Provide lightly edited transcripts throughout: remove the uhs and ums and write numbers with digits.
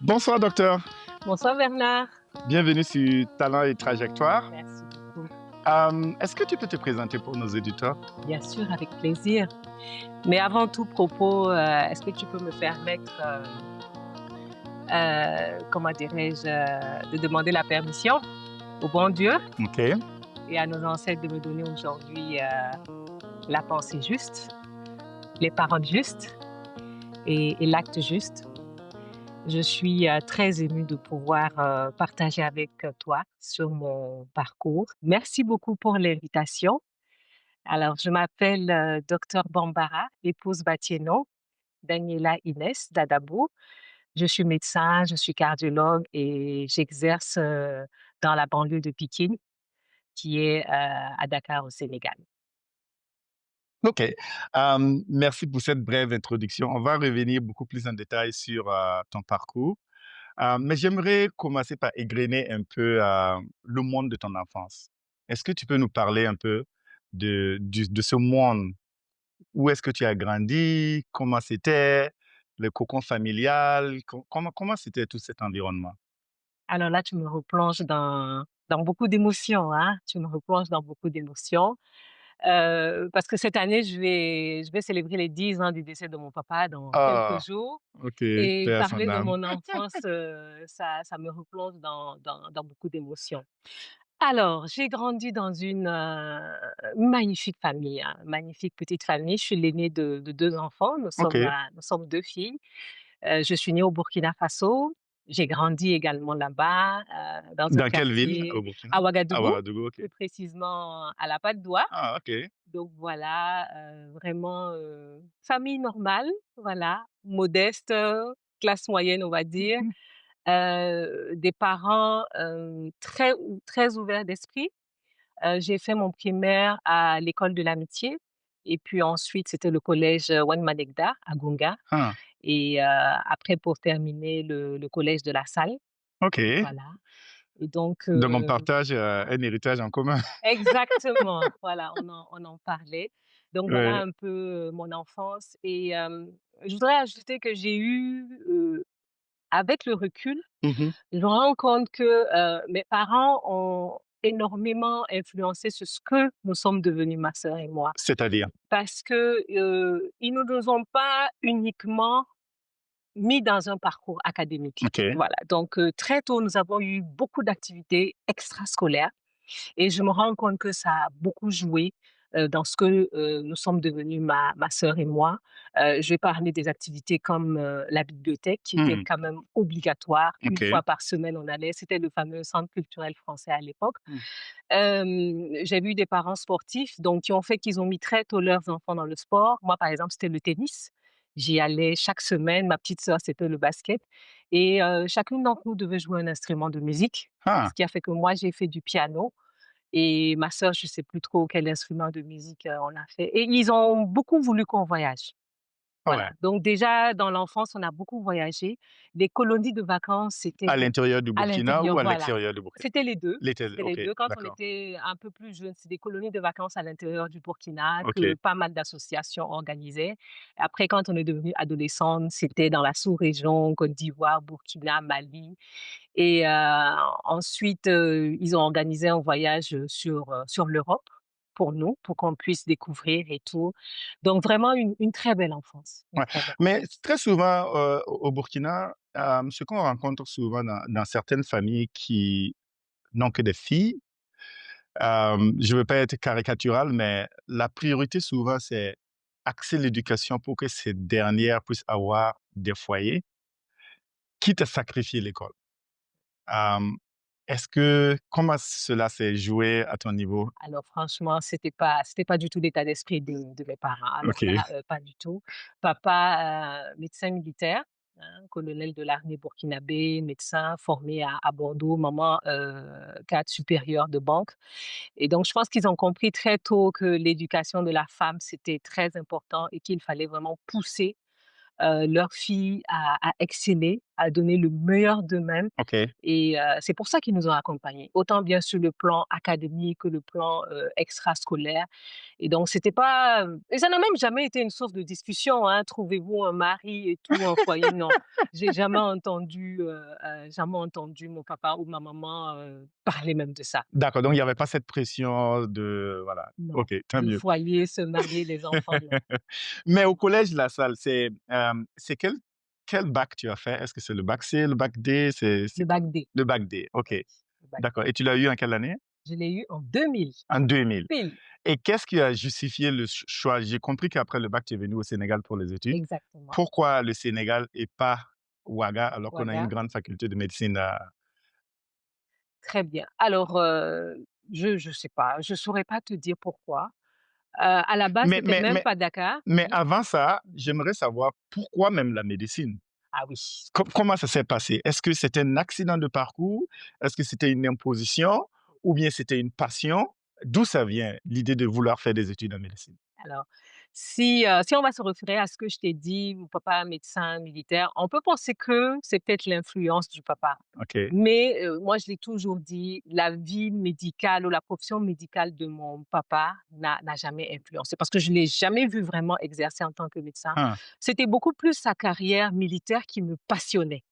Bonsoir docteur, Bonsoir Bernard. bienvenue sur Talent et Trajectoire. Merci beaucoup. Est-ce que tu peux te présenter pour nos éditeurs? Bien sûr, avec plaisir. Mais avant tout propos, est-ce que tu peux me permettre, comment dirais-je, de demander la permission au bon Dieu OK. et à nos ancêtres de me donner aujourd'hui la pensée juste, les paroles justes et l'acte juste. Je suis très émue de pouvoir partager avec toi sur mon parcours. Merci beaucoup pour l'invitation. Alors, je m'appelle Docteur Bambara, épouse Batieno, Daniela Inès Dadabo. Je suis médecin, je suis cardiologue et j'exerce dans la banlieue de Pikine, qui est à Dakar au Sénégal. OK. Merci pour cette brève introduction. On va revenir beaucoup plus en détail sur ton parcours. Mais j'aimerais commencer par égrener un peu le monde de ton enfance. Est-ce que tu peux nous parler un peu de ce monde? Où est-ce que tu as grandi? Comment c'était? Le cocon familial? Comment c'était tout cet environnement? Alors là, tu me replonges dans beaucoup d'émotions, hein. Tu me replonges dans beaucoup d'émotions. Parce que cette année, je vais célébrer les 10 ans du décès de mon papa dans quelques Ah, jours. OK, Et paix à son parler de âme. mon enfance, ça me replonge dans beaucoup d'émotions. Alors, j'ai grandi dans une, magnifique famille, hein, magnifique petite famille. Je suis l'aînée de 2 enfants. OK. Nous sommes 2 filles. Je suis née au Burkina Faso. J'ai grandi également là-bas, dans un Dans quelle ville au quartier Burkina? à À Ouagadougou, Ouagadougou, OK. plus précisément à la Patte d'Oie. Ah, OK. Donc voilà, vraiment, famille normale, voilà, modeste, classe moyenne, on va dire. Mmh. Des parents, très ouverts d'esprit. J'ai fait mon primaire à l'école de l'amitié et puis ensuite c'était le collège, Wan Manegda à Gonga Ah, et après pour terminer le collège de La Salle, OK. voilà et donc Donc on partage, un héritage en commun. exactement, voilà, on en parlait. Donc voilà Ouais. un peu, mon enfance et je voudrais ajouter que j'ai eu, avec le recul, Mmh. je me rends compte que, mes parents ont énormément influencé sur ce que nous sommes devenus, ma sœur et moi. C'est-à-dire? Parce que, ils ne nous ont pas uniquement mis dans un parcours académique. OK. Voilà, donc très tôt, nous avons eu beaucoup d'activités extrascolaires et je me rends compte que ça a beaucoup joué, dans ce que, nous sommes devenus ma sœur et moi. Je vais parler des activités comme, la bibliothèque qui était Mmh. quand même obligatoire. Une OK. fois par semaine, on allait, c'était le fameux centre culturel français à l'époque. Mmh. J'ai eu des parents sportifs, donc qui ont fait qu'ils ont mis très tôt leurs enfants dans le sport. Moi, par exemple, c'était le tennis. J'y allais chaque semaine. Ma petite sœur, c'était le basket et chacune d'entre nous devait jouer un instrument de musique, Ah, ce qui a fait que moi, j'ai fait du piano et ma sœur, je sais plus trop quel instrument de musique, on a fait et ils ont beaucoup voulu qu'on voyage. Voilà, ouais. donc déjà dans l'enfance, on a beaucoup voyagé. Les colonies de vacances, À c'était l'intérieur du à Burkina ou l'intérieur, à voilà. l'extérieur du Burkina? C'était les 2. C'était les OK, 2. Quand on d'accord. était un peu plus jeunes, c'est des colonies de vacances à l'intérieur du Burkina que OK. pas mal d'associations organisaient. Après, quand on est devenu adolescente, c'était dans la sous-région, Côte d'Ivoire, Burkina, Mali et ensuite, ils ont organisé un voyage, sur l'Europe pour nous, pour qu'on puisse découvrir et tout. Donc vraiment une très belle enfance, une Ouais. très belle Mais enfance. très souvent, au Burkina, ce qu'on rencontre souvent dans certaines familles qui n'ont que des filles, je ne veux pas être caricatural, mais la priorité souvent, c'est axer l'éducation pour que ces dernières puissent avoir des foyers, quitte à sacrifier l'école. Hem, est-ce que comment cela s'est joué à ton niveau? Alors franchement, c'était pas du tout l'état d'esprit de mes parents. Alors OK. là, pas du tout. Papa, médecin militaire, hein, colonel de l'armée burkinabé, médecin formé à Bordeaux, maman, cadre supérieur de banque et donc je pense qu'ils ont compris très tôt que l'éducation de la femme, c'était très important et qu'il fallait vraiment pousser, leurs filles à exceller, à donner le meilleur d'eux-mêmes OK. et c'est pour ça qu'ils nous ont accompagnés, autant bien sur le plan académique que le plan, extrascolaire et donc c'était pas, et ça n'a même jamais été une source de discussion, hein: «Trouvez-vous un mari et tout, un foyer», non. J'ai jamais entendu mon papa ou ma maman, parler même de ça. D'accord, donc il y avait pas cette pression de voilà. Non, OK, tant le mieux. foyer, se marier, les enfants, non. Mais au collège, la salle, c'est quel bac tu as fait? Est-ce que c'est le bac C, le bac D? C'est Le quoi? bac D, Le bac D, OK. oui, le bac D'accord D. et tu l'as eu en quelle année? Je l'ai eu en 2000, En 2000 pile, et qu'est-ce qui a justifié le choix? J'ai compris qu'après le bac, tu es venu au Sénégal pour les études. exactement. Pourquoi le Sénégal et pas Ouaga alors qu'on a une Ouaga, grande faculté de médecine à très bien. Alors, je sais pas, je saurais pas te dire pourquoi. À la base, mais c'était mais même mais pas Dakar. mais Oui. avant ça, Mmh. j'aimerais savoir pourquoi même la médecine? Ah oui. Comment ça s'est passé? Est-ce que c'était un accident de parcours? Est-ce que c'était une imposition? Ou bien c'était une passion? D'où ça vient, l'idée de vouloir faire des études en médecine? Alors, si on va se référer à ce que je t'ai dit, mon papa médecin militaire, on peut penser que c'est peut-être l'influence du papa. OK. Mais, moi je l'ai toujours dit, la vie médicale ou la profession médicale de mon papa n'a jamais influencé parce que je l'ai jamais vu vraiment exercer en tant que médecin. Ah, C'était beaucoup plus sa carrière militaire qui me passionnait.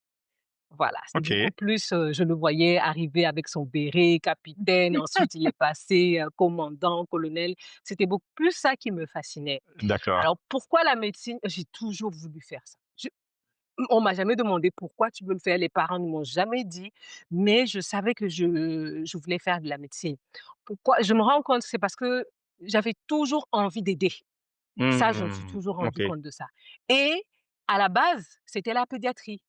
Voilà, c'est beaucoup OK, plus, je le voyais arriver avec son béret, capitaine, ensuite il est passé, commandant, colonel. C'était beaucoup plus ça qui me fascinait. d'accord. Alors pourquoi la médecine? J'ai toujours voulu faire ça. On m'a jamais demandé: «Pourquoi tu veux le faire?» Les parents ne m'ont jamais dit, mais je savais que je voulais faire de la médecine. Pourquoi? Je me rends compte, c'est parce que j'avais toujours envie d'aider. Ça, je me suis Mmh, toujours rendu OK. compte de ça et à la base, c'était la pédiatrie.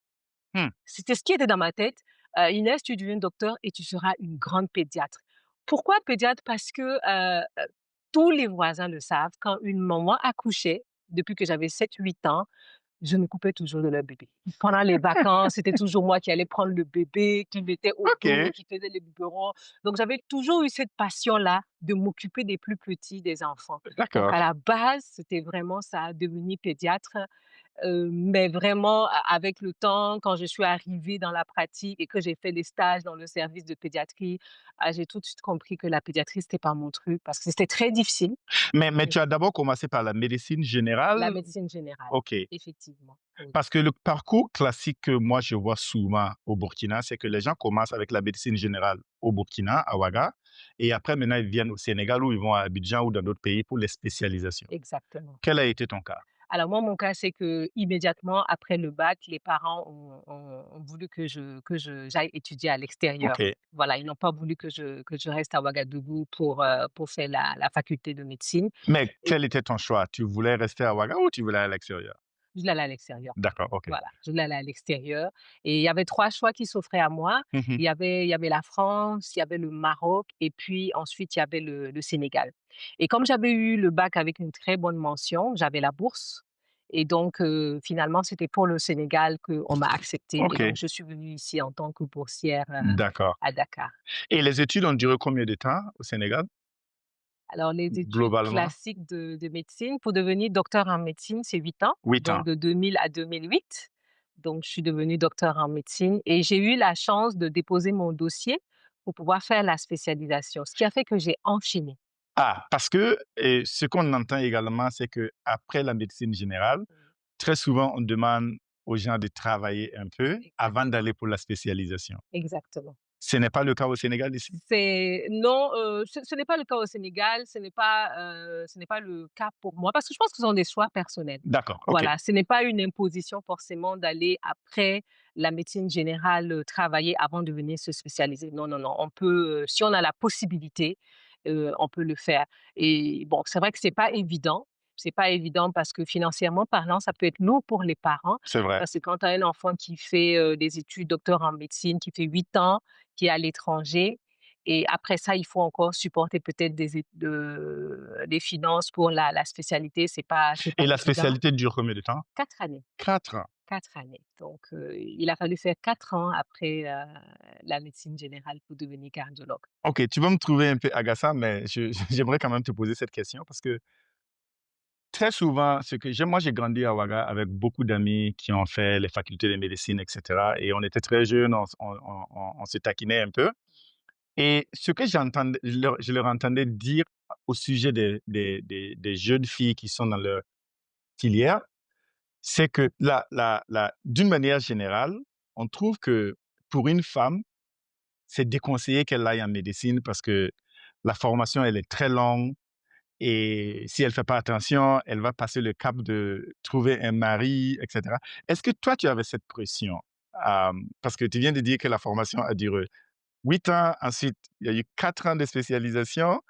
Mmh, C'était ce qui était dans ma tête. «Inès, tu deviens docteur et tu seras une grande pédiatre». Pourquoi pédiatre? Parce que, tous les voisins le savent, quand une maman accouchait, depuis que j'avais 7, 8 ans, je m'occupais toujours de leur bébé. Pendant les vacances, c'était toujours moi qui allais prendre le bébé, qui mettais au dos, OK, qui faisais les biberons. Donc j'avais toujours eu cette passion-là de m'occuper des plus petits, des enfants. Donc d'accord. à la base, c'était vraiment ça, devenir pédiatre. Mais vraiment avec le temps, quand je suis arrivée dans la pratique et que j'ai fait des stages dans le service de pédiatrie, j'ai tout de suite compris que la pédiatrie, c'était pas mon truc parce que c'était très difficile. Mais Mmh. tu as d'abord commencé par la médecine La générale? médecine générale, OK. effectivement, oui, Parce que le parcours classique que moi je vois souvent au Burkina, c'est que les gens commencent avec la médecine générale au Burkina, à Ouaga, et après maintenant ils viennent au Sénégal ou ils vont à Abidjan ou dans d'autres pays pour les spécialisations. exactement. Quel a été ton cas? Alors moi, mon cas, c'est que immédiatement après le bac, les parents ont voulu que je j'aille étudier à l'extérieur. OK. Voilà, ils n'ont pas voulu que je reste à Ouagadougou pour faire la faculté de médecine Mais et quel était ton choix? Tu voulais rester à Ouaga ou tu voulais aller à l'extérieur? je voulais aller à l'extérieur. D'accord, OK. Voilà, je voulais aller à l'extérieur et il y avait 3 choix qui s'offraient à moi. Mmh mh. Il y avait la France, il y avait le Maroc et puis ensuite il y avait le Sénégal et comme j'avais eu le bac avec une très bonne mention, j'avais la bourse et donc finalement, c'était pour le Sénégal qu'on m'a acceptée et donc OK, je suis venue ici en tant que boursière, d'accord. à Dakar. Et les études ont duré combien de temps au Sénégal? Alors les études Globalement? classiques de médecine, pour devenir docteur en médecine, c'est 8 ans, 8 ans. donc de 2000 à 2008. Donc je suis devenue docteur en médecine et j'ai eu la chance de déposer mon dossier pour pouvoir faire la spécialisation, ce qui a fait que j'ai enchaîné. Ah, parce que ce qu'on entend également, c'est qu'après la médecine générale, Mmh. très souvent, on demande aux gens de travailler un peu avant Exactement, d'aller pour la spécialisation. exactement. Ce n'est pas le cas au Sénégal ici? C'est non, ce n'est pas le cas au Sénégal, ce n'est pas le cas pour moi parce que je pense que ce sont des choix personnels. D'accord, OK. Voilà, ce n'est pas une imposition forcément d'aller après la médecine générale, travailler avant de venir se spécialiser. Non, non, non, on peut, si on a la possibilité, on peut le faire et bon, c'est vrai que c'est pas évident. C'est pas évident parce que financièrement parlant, ça peut être lourd pour les parents C'est vrai. parce que quand tu as un enfant qui fait, des études docteur en médecine, qui fait 8 ans, qui est à l'étranger et après ça, il faut encore supporter peut-être des finances pour la spécialité, c'est pas Et la évident. spécialité dure combien de temps? 4 années, 4 ans. 4 années. Donc il a fallu faire 4 ans après, la médecine générale pour devenir cardiologue. OK, tu vas me trouver un peu agaçant, mais j'aimerais quand même te poser cette question parce que très souvent, ce que j'ai moi, j'ai grandi à Ouaga avec beaucoup d'amis qui ont fait les facultés de médecine et cetera et on était très jeunes, on se taquinait un peu et ce que j'entendais je leur entendais dire au sujet des jeunes filles qui sont dans leur filière, c'est que d'une manière générale, on trouve que pour une femme, c'est déconseillé qu'elle aille en médecine parce que la formation, elle est très longue et si elle fait pas attention, elle va passer le cap de trouver un mari et cetera. Est-ce que toi, tu avais cette pression? Parce que tu viens de dire que la formation a duré 8 ans, ensuite il y a eu 4 ans de spécialisation.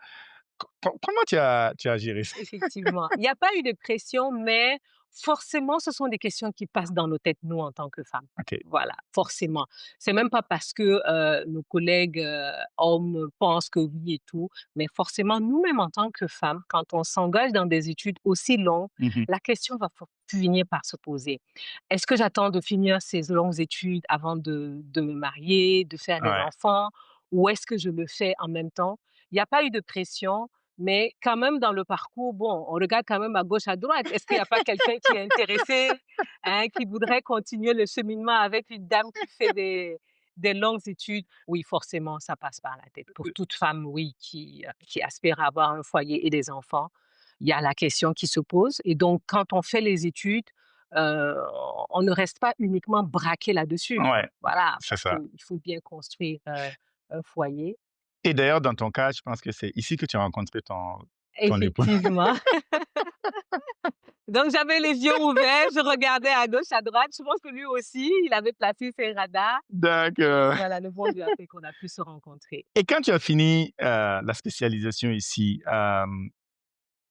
Comment tu as géré ça? Effectivement. Il y a pas eu de pression, mais forcément, ce sont des questions qui passent dans nos têtes, nous, en tant que femmes. OK. Voilà, forcément. C'est même pas parce que, nos collègues, hommes pensent que oui et tout, mais forcément, nous-mêmes, en tant que femmes, quand on s'engage dans des études aussi longues, Mmh. la question va finir par se poser. Est-ce que j'attends de finir ces longues études avant de me marier, de faire des Ouais. enfants, ou est-ce que je le fais en même temps? Il y a pas eu de pression, mais quand même dans le parcours, bon, on regarde quand même à gauche, à droite. Est-ce qu'il y a pas quelqu'un qui est intéressé, hein, qui voudrait continuer le cheminement avec une dame qui fait des longues études? Oui, forcément, ça passe par la tête. Pour toute femme, oui, qui aspire à avoir un foyer et des enfants, il y a la question qui se pose et donc quand on fait les études, heu, on ne reste pas uniquement braqué là-dessus. Ouais, Voilà, c'est parce ça. qu'il faut bien construire, un foyer. Et d'ailleurs, dans ton cas, je pense que c'est ici que tu as rencontré ton époux. Effectivement. Donc j'avais les yeux ouverts, je regardais à gauche, à droite. Je pense que lui aussi, il avait placé ses radars et D'accord. voilà, le bon Dieu a fait qu'on a pu se rencontrer. Et quand tu as fini, la spécialisation ici,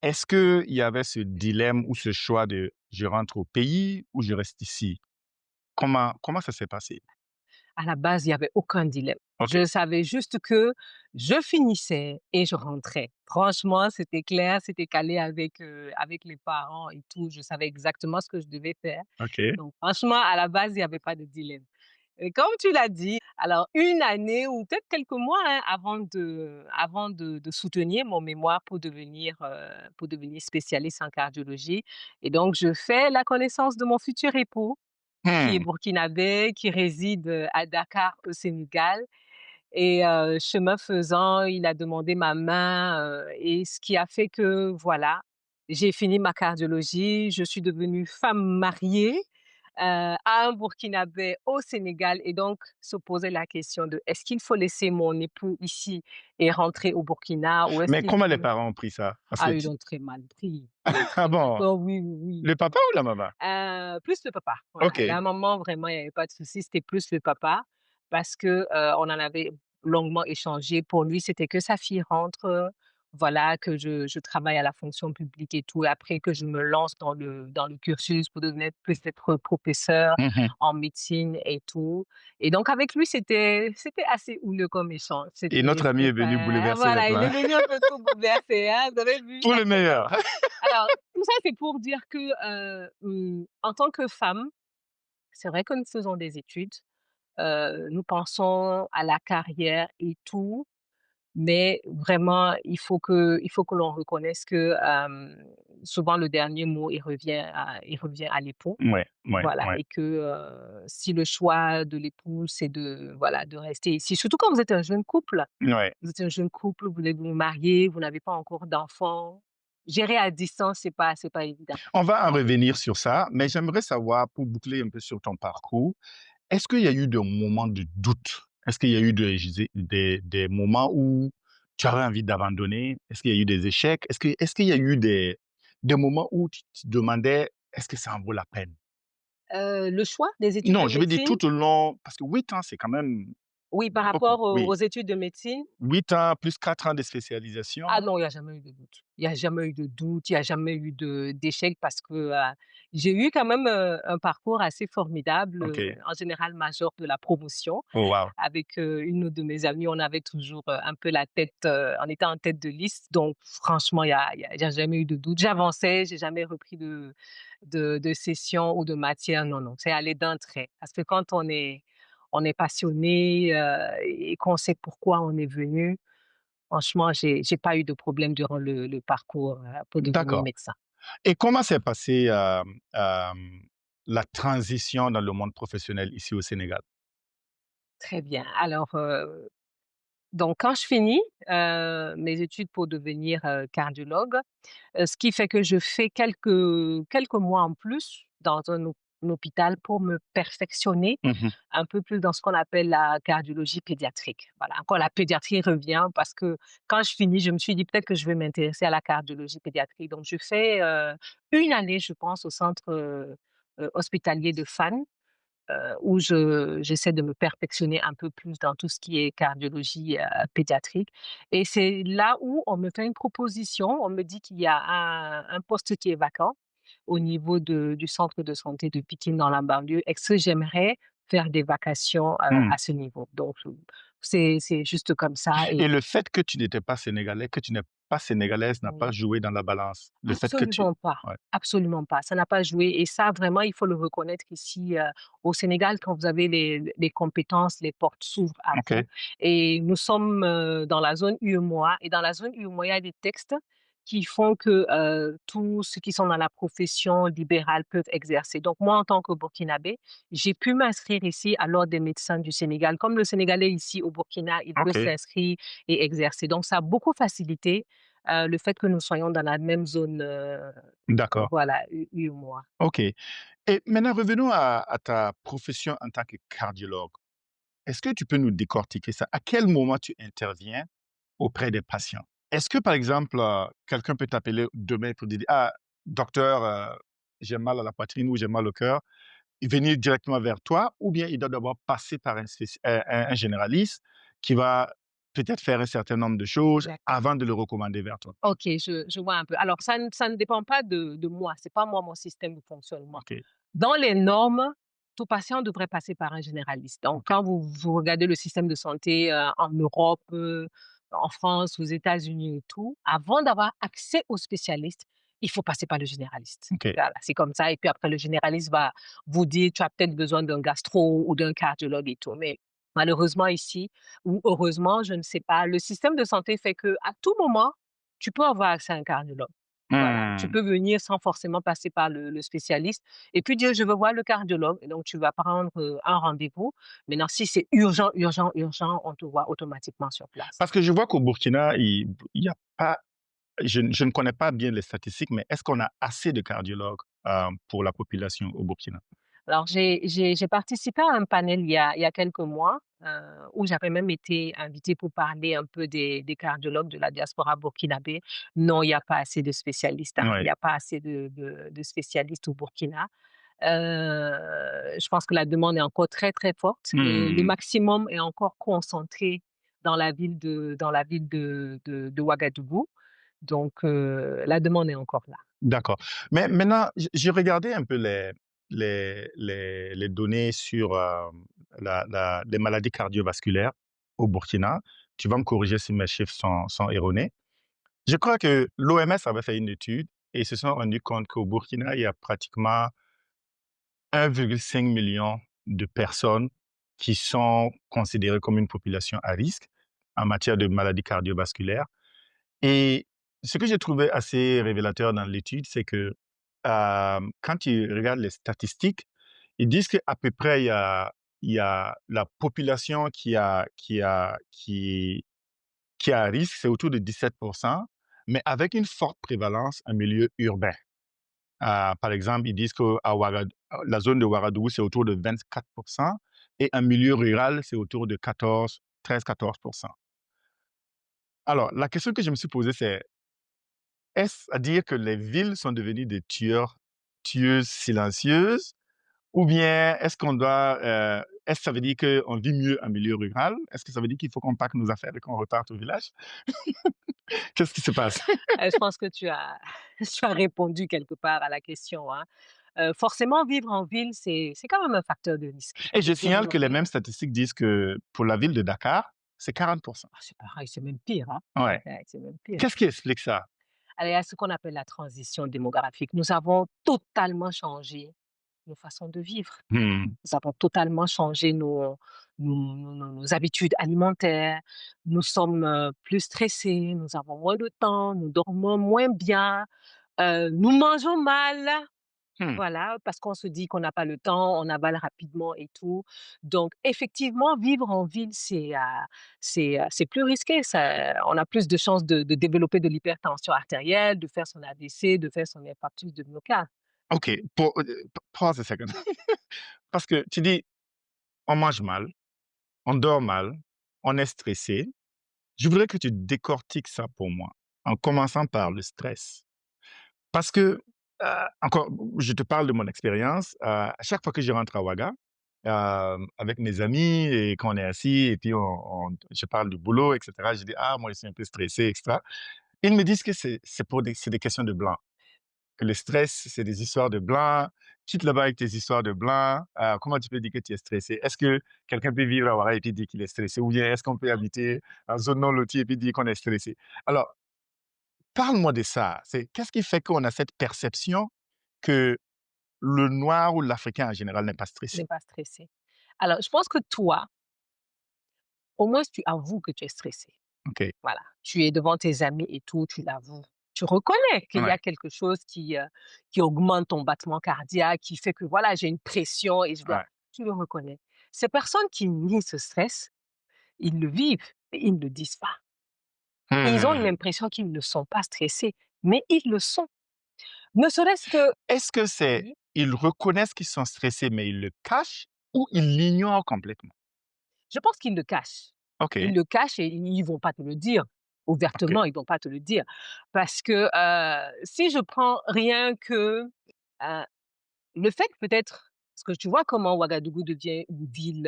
est-ce qu'il y avait ce dilemme ou ce choix de: «Je rentre au pays ou je reste ici»? Comment ça s'est passé? À la base, il y avait aucun dilemme. OK, Je savais juste que je finissais et je rentrais. Franchement, c'était clair, c'était calé avec les parents et tout. Je savais exactement ce que je devais faire. OK. Donc franchement, à la base, il y avait pas de dilemme. Et comme tu l'as dit, alors une année ou peut-être quelques mois, hein, avant de soutenir mon mémoire pour devenir spécialiste en cardiologie et donc je fais la connaissance de mon futur époux qui est Mmh. burkinabé, qui réside, à Dakar au Sénégal et chemin faisant, il a demandé ma main, et ce qui a fait que voilà, j'ai fini ma cardiologie, je suis devenue femme mariée, à un Burkinabé au Sénégal et donc se poser la question de: «Est-ce qu'il faut laisser mon époux ici et rentrer au Burkina ou est-ce Mais qu'il comment les faut?» parents ont pris ça? Parce que Ah, ils tu l'ont très mal pris, ils l'ont ah très mal bon? pris. Oh oui, oui, oui. Le papa ou la maman? Plus le papa, voilà. OK. La maman, vraiment, il y avait pas de souci, c'était plus le papa parce que, on en avait longuement échangé. Pour lui, c'était que sa fille rentre, voilà, que je travaille à la fonction publique et tout et après que je me lance dans le cursus pour devenir peut-être professeure Mmh. en médecine et tout et donc avec lui, c'était assez houleux comme échange. Et notre ami C'était est venu pas bouleverser les voilà, il est plans. venu un peu tout bouleverser, hein, vous avez vu? Pour le meilleur. Alors, tout ça, c'est pour dire que, en tant que femme, c'est vrai que nous faisons des études, nous pensons à la carrière et tout, mais vraiment, il faut que l'on reconnaisse que, souvent le dernier mot, il revient à l'époux. Ouais, ouais, Voilà ouais, et que, si le choix de l'époux, c'est de, voilà, de rester ici, surtout quand vous êtes un jeune couple. ouais. Vous êtes un jeune couple, vous voulez vous marier, vous n'avez pas encore d'enfants. Gérer à distance, c'est pas évident. On va en revenir sur ça, mais j'aimerais savoir, pour boucler un peu sur ton parcours, est-ce qu'il y a eu des moments de doute? Est-ce qu'il y a eu des moments où tu avais envie d'abandonner? Est-ce qu'il y a eu des échecs? Est-ce qu'il y a eu des moments où tu te demandais: «Est-ce que ça en vaut la peine?» Le choix des études de Non, je veux dire médecine, tout au long, parce que 8 ans, c'est quand même oui, par beaucoup, rapport aux oui. études de médecine, 8 ans plus 4 ans de ah spécialisation. non, il y a jamais eu de doute. Il y a jamais eu de doute, il y a jamais eu d'échec parce que, j'ai eu quand même, un parcours assez formidable, OK. en général major de la promotion. Oh waouh! Avec, une de mes amies, on avait toujours, un peu la tête, on était en tête de liste, donc franchement, il y a jamais eu de doute. J'avançais, j'ai jamais repris de session ou de matière, non, non, c'est allé d'un trait. Parce que quand on est passionné, et qu'on sait pourquoi on est venu, franchement, j'ai pas eu de problème durant le parcours, pour devenir D'accord. médecin. Et comment s'est passée, la transition dans le monde professionnel ici au Sénégal? Très bien. Alors, donc quand je finis, mes études pour devenir, cardiologue, ce qui fait que je fais quelques mois en plus dans un hôpital pour me perfectionner Mmh. un peu plus dans ce qu'on appelle la cardiologie pédiatrique. Voilà, encore la pédiatrie revient parce que quand je finis, je me suis dit: «Peut-être que je vais m'intéresser à la cardiologie pédiatrique». Donc je fais, 1 année, je pense, au centre, hospitalier de Fann, où j'essaie de me perfectionner un peu plus dans tout ce qui est cardiologie, pédiatrique et c'est là où on me fait une proposition. On me dit qu'il y a un poste qui est vacant au niveau du centre de santé de Pikine dans la banlieue. Est-ce que j'aimerais faire des vacations, Mmh. à ce niveau? Donc, c'est juste comme ça Et et le fait que tu n'étais pas sénégalais, que tu n'es pas sénégalaise n'a pas mmh. joué dans la balance? Le fait que tu Absolument pas, ouais, absolument pas. Ça n'a pas joué et ça vraiment il faut le reconnaître ici, au Sénégal quand vous avez les compétences, les portes s'ouvrent à vous OK. et nous sommes, dans la zone UEMOA et dans la zone UEMOA, il y a des textes qui font que, tous ceux qui sont dans la profession libérale peuvent exercer. Donc moi, en tant que Burkinabé, j'ai pu m'inscrire ici à l'Ordre des médecins du Sénégal. Comme le Sénégalais ici au Burkina, il peut OK, s'inscrire et exercer. Donc ça a beaucoup facilité le fait que nous soyons dans la même zone, d'accord. voilà, UEMOA. OK. Et maintenant revenons à ta profession en tant que cardiologue. Est-ce que tu peux nous décortiquer ça? À quel moment tu interviens auprès des patients? Est-ce que, par exemple, quelqu'un peut t'appeler demain pour dire: «Ah, docteur, j'ai mal à la poitrine ou j'ai mal au cœur», et venir directement vers toi? Ou bien il doit d'abord passer par un généraliste qui va peut-être faire un certain nombre de choses D'accord. avant de le recommander vers toi? OK, je vois un peu. Alors ça ne dépend pas de moi, c'est pas moi mon système de fonctionnement. OK, Dans les normes, tout patient devrait passer par un généraliste. Donc OK. quand vous regardez le système de santé, en Europe, en France, aux États-Unis et tout, avant d'avoir accès aux spécialistes, il faut passer par le généraliste. OK. Voilà, c'est comme ça et puis après le généraliste va vous dire: «Tu as peut-être besoin d'un gastro ou d'un cardiologue et tout». Mais malheureusement ici ou heureusement, je ne sais pas, le système de santé fait qu'à tout moment, tu peux avoir accès à un cardiologue. Voilà, tu Mmh. peux venir sans forcément passer par le spécialiste et puis dire: «Je veux voir le cardiologue» et donc tu vas prendre, un rendez-vous. Maintenant si c'est urgent, urgent, urgent, on te voit automatiquement sur place. Parce que je vois qu'au Burkina, il y a pas je ne connais pas bien les statistiques, mais est-ce qu'on a assez de cardiologues, pour la population au Burkina? Alors j'ai participé à un panel il y a quelques mois, où j'avais même été invitée pour parler un peu des cardiologues de la diaspora burkinabé. Non, il y a pas assez de spécialistes, hein. Il y Ouais. a pas assez de spécialistes au Burkina. Je pense que la demande est encore très, très forte et le Mmh. maximum est encore concentré dans la ville de Ouagadougou. Donc la demande est encore là. D'accord. Mais maintenant, j'ai regardé un peu les données sur, les maladies cardiovasculaires au Burkina. Tu vas me corriger si mes chiffres sont erronés. Je crois que l'OMS avait fait une étude et ils se sont rendus compte qu'au Burkina, il y a pratiquement 1,5 million de personnes qui sont considérées comme une population à risque en matière de maladies cardiovasculaires. Et ce que j'ai trouvé assez révélateur dans l'étude, c'est que, quand tu regardes les statistiques, ils disent qu'à peu près il y a la population qui est à risque, c'est autour de 17%, mais avec une forte prévalence en milieu urbain. Par exemple, ils disent que la zone de Ouagadougou, c'est autour de 24% et en milieu rural, c'est autour de 13-14%. Alors, la question que je me suis posée, c'est: est-ce à dire que les villes sont devenues des tueuses silencieuses? Ou bien est-ce que ça veut dire qu'on vit mieux en milieu rural? Est-ce que ça veut dire qu'il faut qu'on paque nos affaires et qu'on reparte au village? Qu'est-ce qui se passe? Je pense que tu as tu as répondu quelque part à la question, hein. Forcément vivre en ville, c'est quand même un facteur de risque. Et De je se signale que les développer mêmes statistiques disent que pour la ville de Dakar, c'est 40%. c'est pareil, c'est même pire, hein. Ouais. Ouais, c'est même pire. Qu'est-ce qui explique ça? Alors il y a ce qu'on appelle la transition démographique. Nous avons totalement changé nos façons de vivre. Mmh. Nous avons totalement changé nos habitudes alimentaires. Nous sommes, plus stressés, nous avons moins de temps, nous dormons moins bien. Nous mangeons mal, Mmh. voilà, parce qu'on se dit qu'on n'a pas le temps, on avale rapidement et tout. Donc effectivement, vivre en ville, c'est plus risqué. Ça on a plus de chances de développer de l'hypertension artérielle, de faire son AVC, de faire son infarctus de myocarde. OK, pause a second. Parce que tu dis: «On mange mal, on dort mal, on est stressé». Je voudrais que tu décortiques ça pour moi, en commençant par le stress. Parce que, encore, je te parle de mon expérience, à chaque fois que je rentre à Ouaga, avec mes amis et qu'on est assis et puis on je parle du boulot et cetera, je dis: «Ah moi je suis un peu stressé» et cetera. Ils me disent que c'est des questions de blanc, que le stress, c'est des histoires de blanc. Quitte là-bas avec tes histoires de blanc, comment tu peux dire que tu es stressé? Est-ce que quelqu'un peut vivre à Ouaga et puis dire qu'il est stressé? Ou bien est-ce qu'on peut habiter en zone non lotie et puis dire qu'on est stressé? Alors, parle-moi de ça. C'est qu'est-ce qui fait qu'on a cette perception que le noir ou l'Africain en général n'est pas stressé? N'est pas stressé. Alors je pense que toi, au moins tu avoues que tu es stressé. OK. Voilà, tu es devant tes amis et tout, tu l'avoues. Tu reconnais qu'il y Ouais, a quelque chose qui augmente ton battement cardiaque, qui fait que voilà, j'ai une pression et je dois ouais. tu le reconnais. Ces personnes qui nient ce stress, ils le vivent et ils ne le disent pas. Ils ont Mmh. l'impression qu'ils ne sont pas stressés, mais ils le sont. Ne serait-ce que Est-ce que c'est oui, ils reconnaissent qu'ils sont stressés, mais ils le cachent ou ils l'ignorent complètement? je pense qu'ils le cachent. Ils OK, le cachent et ils vont pas te le dire. OK. Ouvertement, ils vont pas te le dire. Parce que, si je prends rien que, heu le fait peut-être parce que tu vois comment Ouagadougou devient une ville,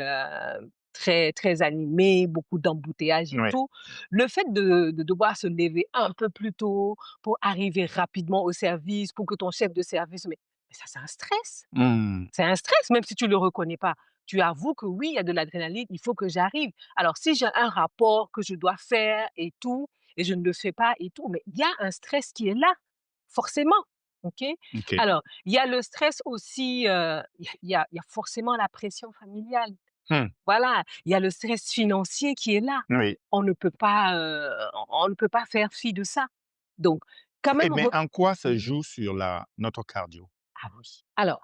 très très animée, beaucoup d'embouteillages et Ouais. tout. Le fait de devoir se lever un peu plus tôt pour arriver rapidement au service, pour que ton chef de service mais ça, c'est un stress. Mmh. C'est un stress, même si tu le reconnais pas. Tu avoues que oui, il y a de l'adrénaline, il faut que j'arrive. Alors si j'ai un rapport que je dois faire et tout, et je ne le fais pas et tout, mais il y a un stress qui est là, forcément, OK? OK. Alors, il y a le stress aussi, il y a forcément la pression familiale. Mmh. Voilà, il y a le stress financier qui est là. Oui. On ne peut pas faire fi de ça. Donc quand Et même mais re en quoi ça oui, joue sur la notre cardio? ah oui. Alors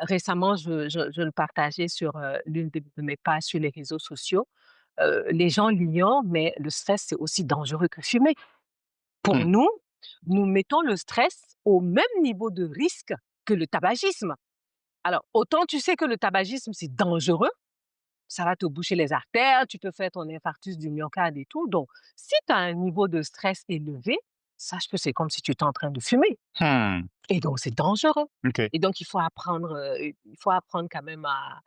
récemment, je le partageais sur, l'une de mes pages sur les réseaux sociaux. Les gens l'ignorent, mais le stress, c'est aussi dangereux que fumer. Pour Mmh. nous, nous mettons le stress au même niveau de risque que le tabagisme. Alors, autant tu sais que le tabagisme, c'est dangereux, ça va te boucher les artères, tu peux faire ton infarctus du myocarde et tout. Donc, si tu as un niveau de stress élevé, sache que c'est comme si tu étais en train de fumer. Mmh. Et donc c'est dangereux. OK. Et donc il faut apprendre quand même à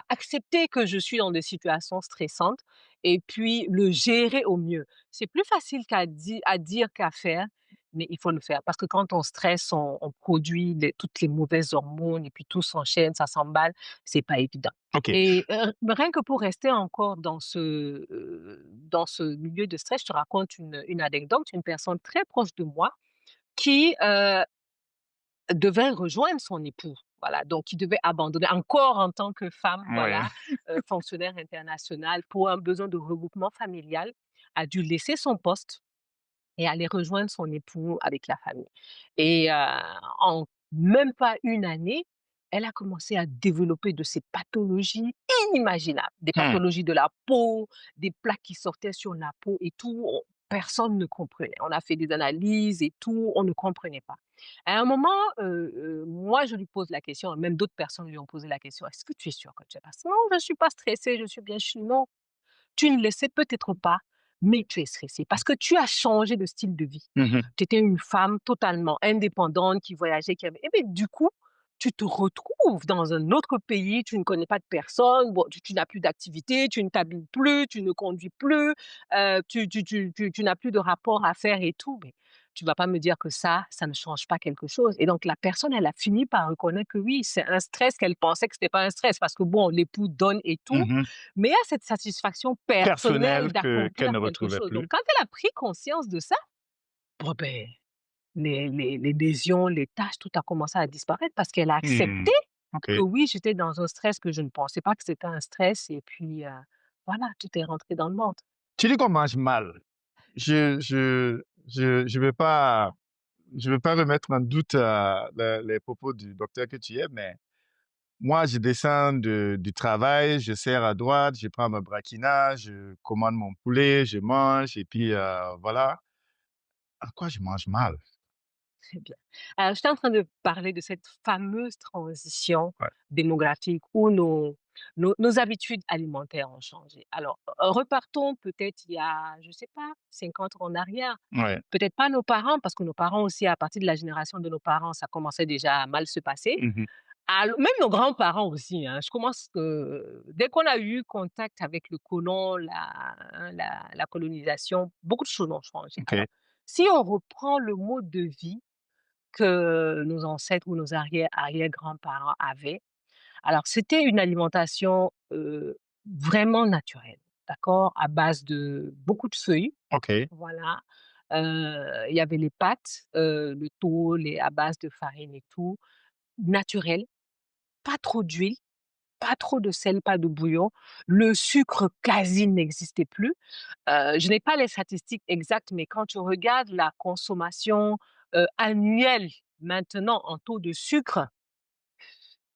accepter que je suis dans des situations stressantes et puis le gérer au mieux. C'est plus facile à dire qu'à faire, mais il faut le faire parce que quand on stresse, on produit toutes les mauvaises hormones et puis tout s'enchaîne, ça s'emballe, c'est pas évident. OK. Et rien que pour rester encore dans ce milieu de stress, je te raconte une anecdote. Une personne très proche de moi qui, devait rejoindre son époux, voilà, donc il devait abandonner encore en tant que femme, Ouais. voilà, fonctionnaire international pour un besoin de regroupement familial, a dû laisser son poste et aller rejoindre son époux avec la famille et en même pas une année, elle a commencé à développer de ces pathologies inimaginables, des Mmh. pathologies de la peau, des plaques qui sortaient sur la peau et tout, personne ne comprenait. On a fait des analyses et tout, on ne comprenait pas. À un moment, moi je lui pose la question, même d'autres personnes lui ont posé la question: «Est-ce que tu es sûre que tu es pas?» «Non, je suis pas stressée, je suis bien». Je suis: «Non, tu ne le sais peut-être pas, mais tu es stressée parce que tu as changé de style de vie. Mmh mh. Tu étais une femme totalement indépendante qui voyageait, qui avait et beh, du coup, tu te retrouves dans un autre pays, tu ne connais pas de personne, bon, tu n'as plus d'activité, tu ne t'habilles plus, tu ne conduis plus, tu n'as plus de rapport à faire et tout. Mais tu vas pas me dire que ça ne change pas quelque chose et donc la personne, elle a fini par reconnaître que oui, c'est un stress qu'elle pensait que c'était pas un stress parce que bon, l'époux donne et tout, Mmh. mais il y a cette satisfaction personnelle Personnel que qu'elle d'accomplir ne quelque retrouvait chose. plus. Donc quand elle a pris conscience de ça, bon ben, les lésions, les taches, tout a commencé à disparaître parce qu'elle a accepté Mmh. que OK. oui, j'étais dans un stress que je ne pensais pas que c'était un stress et puis, voilà, tout est rentré dans le ventre. Tu dis qu'on mange mal. Je veux pas je veux pas remettre en doute, les propos du docteur que tu es, mais moi, je descends du travail, je sers à droite, je prends mon braquinage, je commande mon poulet, je mange et puis, voilà. À quoi je mange mal? Très bien. Alors, j'étais en train de parler de cette fameuse transition Ouais, démographique où nos habitudes alimentaires ont changé. Alors, repartons peut-être il y a, je sais pas, 50 ans en arrière. ouais. Peut-être pas nos parents, parce que nos parents aussi, à partir de la génération de nos parents, ça commençait déjà à mal se passer. Mmh. Même nos grands-parents aussi, hein. Je commence dès qu'on a eu contact avec le colon, la colonisation, beaucoup de choses ont changé. Alors, OK, si on reprend le mode de vie que nos ancêtres ou nos arrière-grands-parents avaient. Alors, c'était une alimentation, vraiment naturelle, d'accord? À base de beaucoup de feuilles, OK. voilà. Il y avait les pâtes, le tôle et à base de farine et tout, naturel, pas trop d'huile, pas trop de sel, pas de bouillon. Le sucre quasi n'existait plus. Je n'ai pas les statistiques exactes, mais quand tu regardes la consommation, annuelle maintenant en taux de sucre,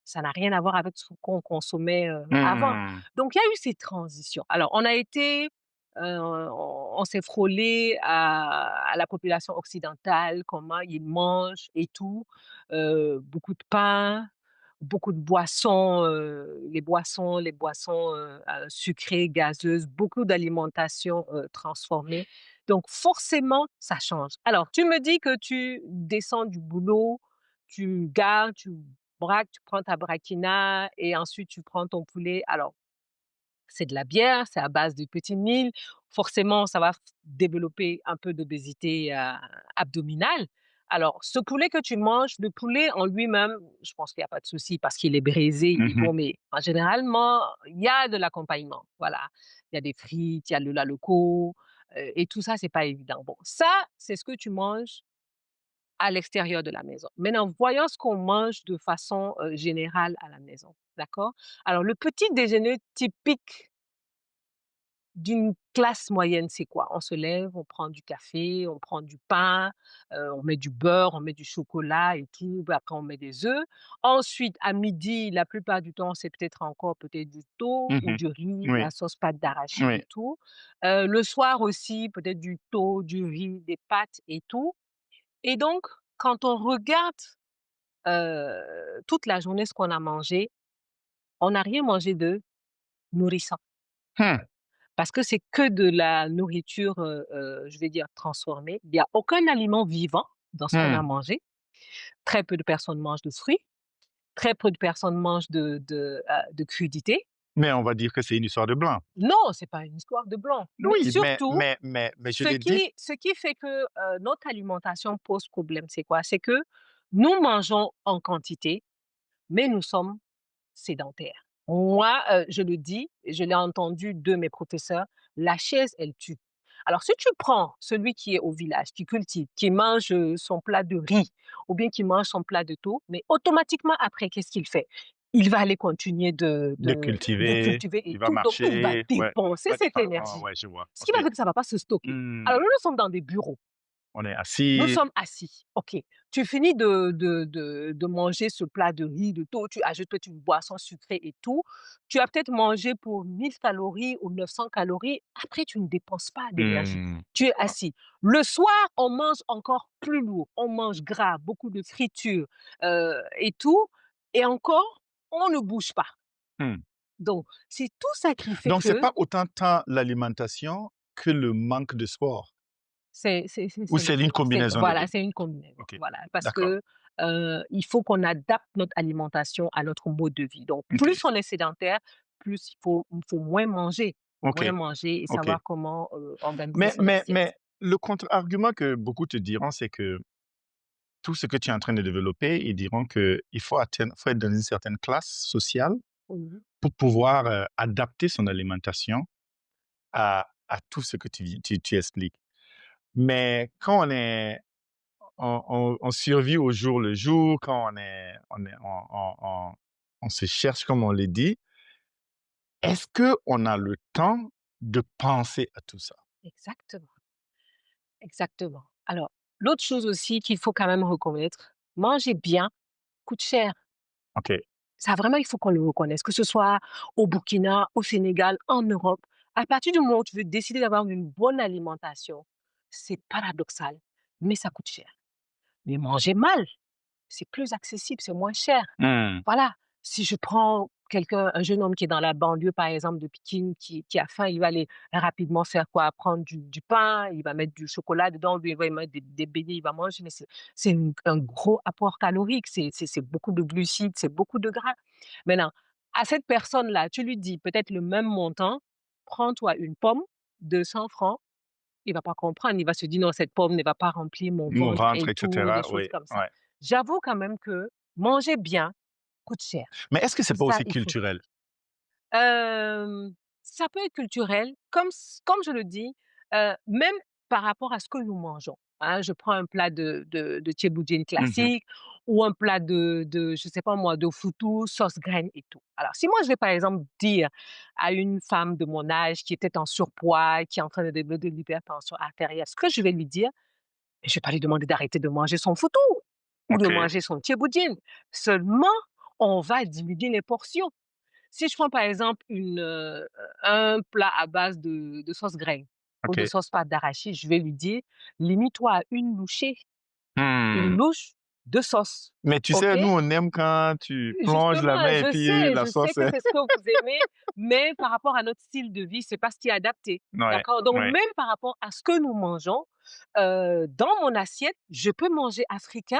ça n'a rien à voir avec ce qu'on consommait, avant. Mmh. Donc il y a eu ces transitions. Alors on a été, on s'est frôlé à la population occidentale, comment ils mangent et tout, beaucoup de pain, beaucoup de boissons, les boissons, sucrées, gazeuses, beaucoup d'alimentation, transformée. Donc forcément, ça change. Alors tu me dis que tu descends du boulot, tu gares, tu braques, tu prends ta braquina et ensuite tu prends ton poulet. Alors, c'est de la bière, c'est à base de petits milles. Forcément, ça va développer un peu d'obésité abdominale. Alors, ce poulet que tu manges, le poulet en lui-même, je pense qu'il n'y a pas de souci parce qu'il est braisé, il est Mmh. bon, mais généralement, il y a de l'accompagnement. Voilà. Il y a des frites, il y a le la loco, et tout ça, c'est pas évident. Bon, ça, c'est ce que tu manges à l'extérieur de la maison. Maintenant, voyons ce qu'on mange de façon, générale à la maison, d'accord? Alors le petit déjeuner typique d'une classe moyenne, c'est quoi? On se lève, on prend du café, on prend du pain, on met du beurre, on met du chocolat et tout, puis après on met des œufs. Ensuite, à midi, la plupart du temps, c'est peut-être encore peut-être du thon ou Mmh. du riz, Oui, la sauce pâte d'arachide oui. et tout. Le soir aussi, peut-être du thon, du riz, des pâtes et tout. Et donc, quand on regarde, toute la journée ce qu'on a mangé, on n'a rien mangé de nourrissant. Mmh. Parce que c'est que de la nourriture, je vais dire transformée. Il y a aucun aliment vivant dans ce qu'on a Mmh. mangé. Très peu de personnes mangent de fruits, très peu de personnes mangent de crudités. Mais on va dire que c'est une histoire de blanc. Non, c'est pas une histoire de blanc. Mais Oui, surtout, mais je ce l'ai dit. qui fait que, notre alimentation pose problème, c'est quoi? C'est que nous mangeons en quantité, mais nous sommes sédentaire. Moi, je le dis, je l'ai entendu de mes professeurs, la chaise, elle tue. Alors si tu prends celui qui est au village, qui cultive, qui mange, son plat de riz ou bien qui mange son plat de thon, mais automatiquement après, qu'est-ce qu'il fait? Il va aller continuer De de cultiver, cultiver et il va tout, donc il va marcher, ouais, dépenser ouais, cette énergie. ouais, je vois, Ce qui OK. va faire que ça ne va pas se stocker. Alors Mmh. nous, nous sommes dans des bureaux. On est Nous assis. sommes assis, OK. Tu finis de manger ce plat de riz, de thon, tu ajoutes peut-être une boisson sucrée et tout. Tu as peut-être mangé pour 1000 calories ou 900 calories. Après, tu ne dépenses pas d'énergie. Mmh. Tu es Je vois. assis. Le soir, on mange encore plus lourd. On mange gras, beaucoup de friture, et tout et encore, on ne bouge pas. Mmh. Donc, c'est tout ça qui fait Donc c'est que pas autant tant l'alimentation que le manque de sport? Ou c'est les c'est une 2. C'est combinaison des voilà, 2. c'est une combinaison, OK, voilà, parce d'accord. que, il faut qu'on adapte notre alimentation à notre mode de vie. Donc OK, plus on est sédentaire, plus il faut moins OK, manger et OK. savoir comment, organiser son Mais assiette. le contre-argument que beaucoup te diront, c'est que tout ce que tu es en train de développer, ils diront qu'il faut être dans une certaine classe sociale Mmh. pour pouvoir, adapter son alimentation à tout ce que tu expliques. Mais quand on survit au jour le jour, quand on se cherche comme on le dit, est-ce qu'on a le temps de penser à tout ça? Exactement, exactement. Alors L'autre chose aussi qu'il faut quand même reconnaître, manger bien coûte cher. OK. Ça vraiment, il faut qu'on le reconnaisse, que ce soit au Burkina, au Sénégal, en Europe. À partir du moment où tu veux décider d'avoir une bonne alimentation, c'est paradoxal, mais ça coûte cher. Mais manger mal, c'est plus accessible, c'est moins cher. Mmh. Voilà, si je prends quelqu'un, un jeune homme qui est dans la banlieue, par exemple, de Pikine, qui a faim, il va aller rapidement faire quoi? Prendre du pain, il va mettre du chocolat dedans, lui, il va y mettre des beignets, il va manger, mais c'est un gros apport calorique, c'est beaucoup de glucides, c'est beaucoup de gras. Maintenant, à cette personne-là, tu lui dis peut-être le même montant, prends-toi une pomme, 200 francs, il va pas comprendre, il va se dire: «Non, cette pomme ne va pas remplir mon Mon ventre» ventre et et tout, des cetera, choses oui, comme ça. ouais. J'avoue quand même que manger bien coûte cher. Mais est-ce que c'est pas Ça, aussi il faut. culturel? Hem, Ça peut être culturel, comme je le dis, même par rapport à ce que nous mangeons, hein. Je prends un plat de tchéboudine Mmh. classique ou un plat de je sais pas moi, de foutou, sauce graine et tout. Alors si moi je vais par exemple dire à une femme de mon âge qui était en surpoids, qui est en train de développer de l'hypertension artérielle, ce que je vais lui dire, je vais pas lui demander d'arrêter de manger son foutou ou de OK, manger son tchéboudine. Seulement, on va diminuer les portions. Si je prends par exemple un plat à base de sauce graine ou de OK. sauce pâte d'arachide, je vais lui dire: «Limite-toi à une Mmh. louche de sauce». Mais tu sais, OK? nous, on aime quand tu plonges la Justement, main et puis la je sais sauce que est c'est ce que vous aimez, mais par rapport à notre style de vie, c'est pas ce qui est adapté. ouais, D'accord? Donc ouais. même par rapport à ce que nous mangeons, dans mon assiette, je peux manger africain,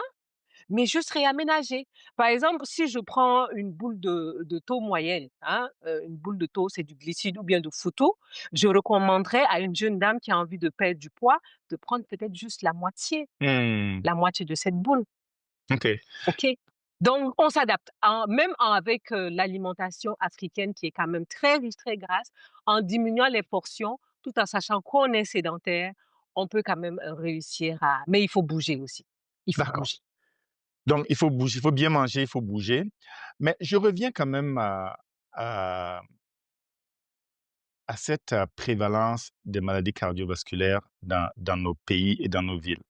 mais juste réaménagé. Par exemple, si je prends une boule de thau moyenne, hein, une boule de thau, c'est du glucide ou bien du foutou, je recommanderais à une jeune dame qui a envie de perdre du poids de prendre peut-être juste Mmh. la moitié de cette boule, OK. OK? Donc on s'adapte, avec, l'alimentation africaine qui est quand même très riche, très grasse, en diminuant les portions, tout en sachant qu'on est sédentaire, on peut quand même, réussir à mais il faut bouger aussi. Il faut D'accord. bouger. Donc il faut bouger, il faut bien manger, il faut bouger. Mais je reviens quand même à cette, prévalence des maladies cardiovasculaires dans nos pays et dans nos villes.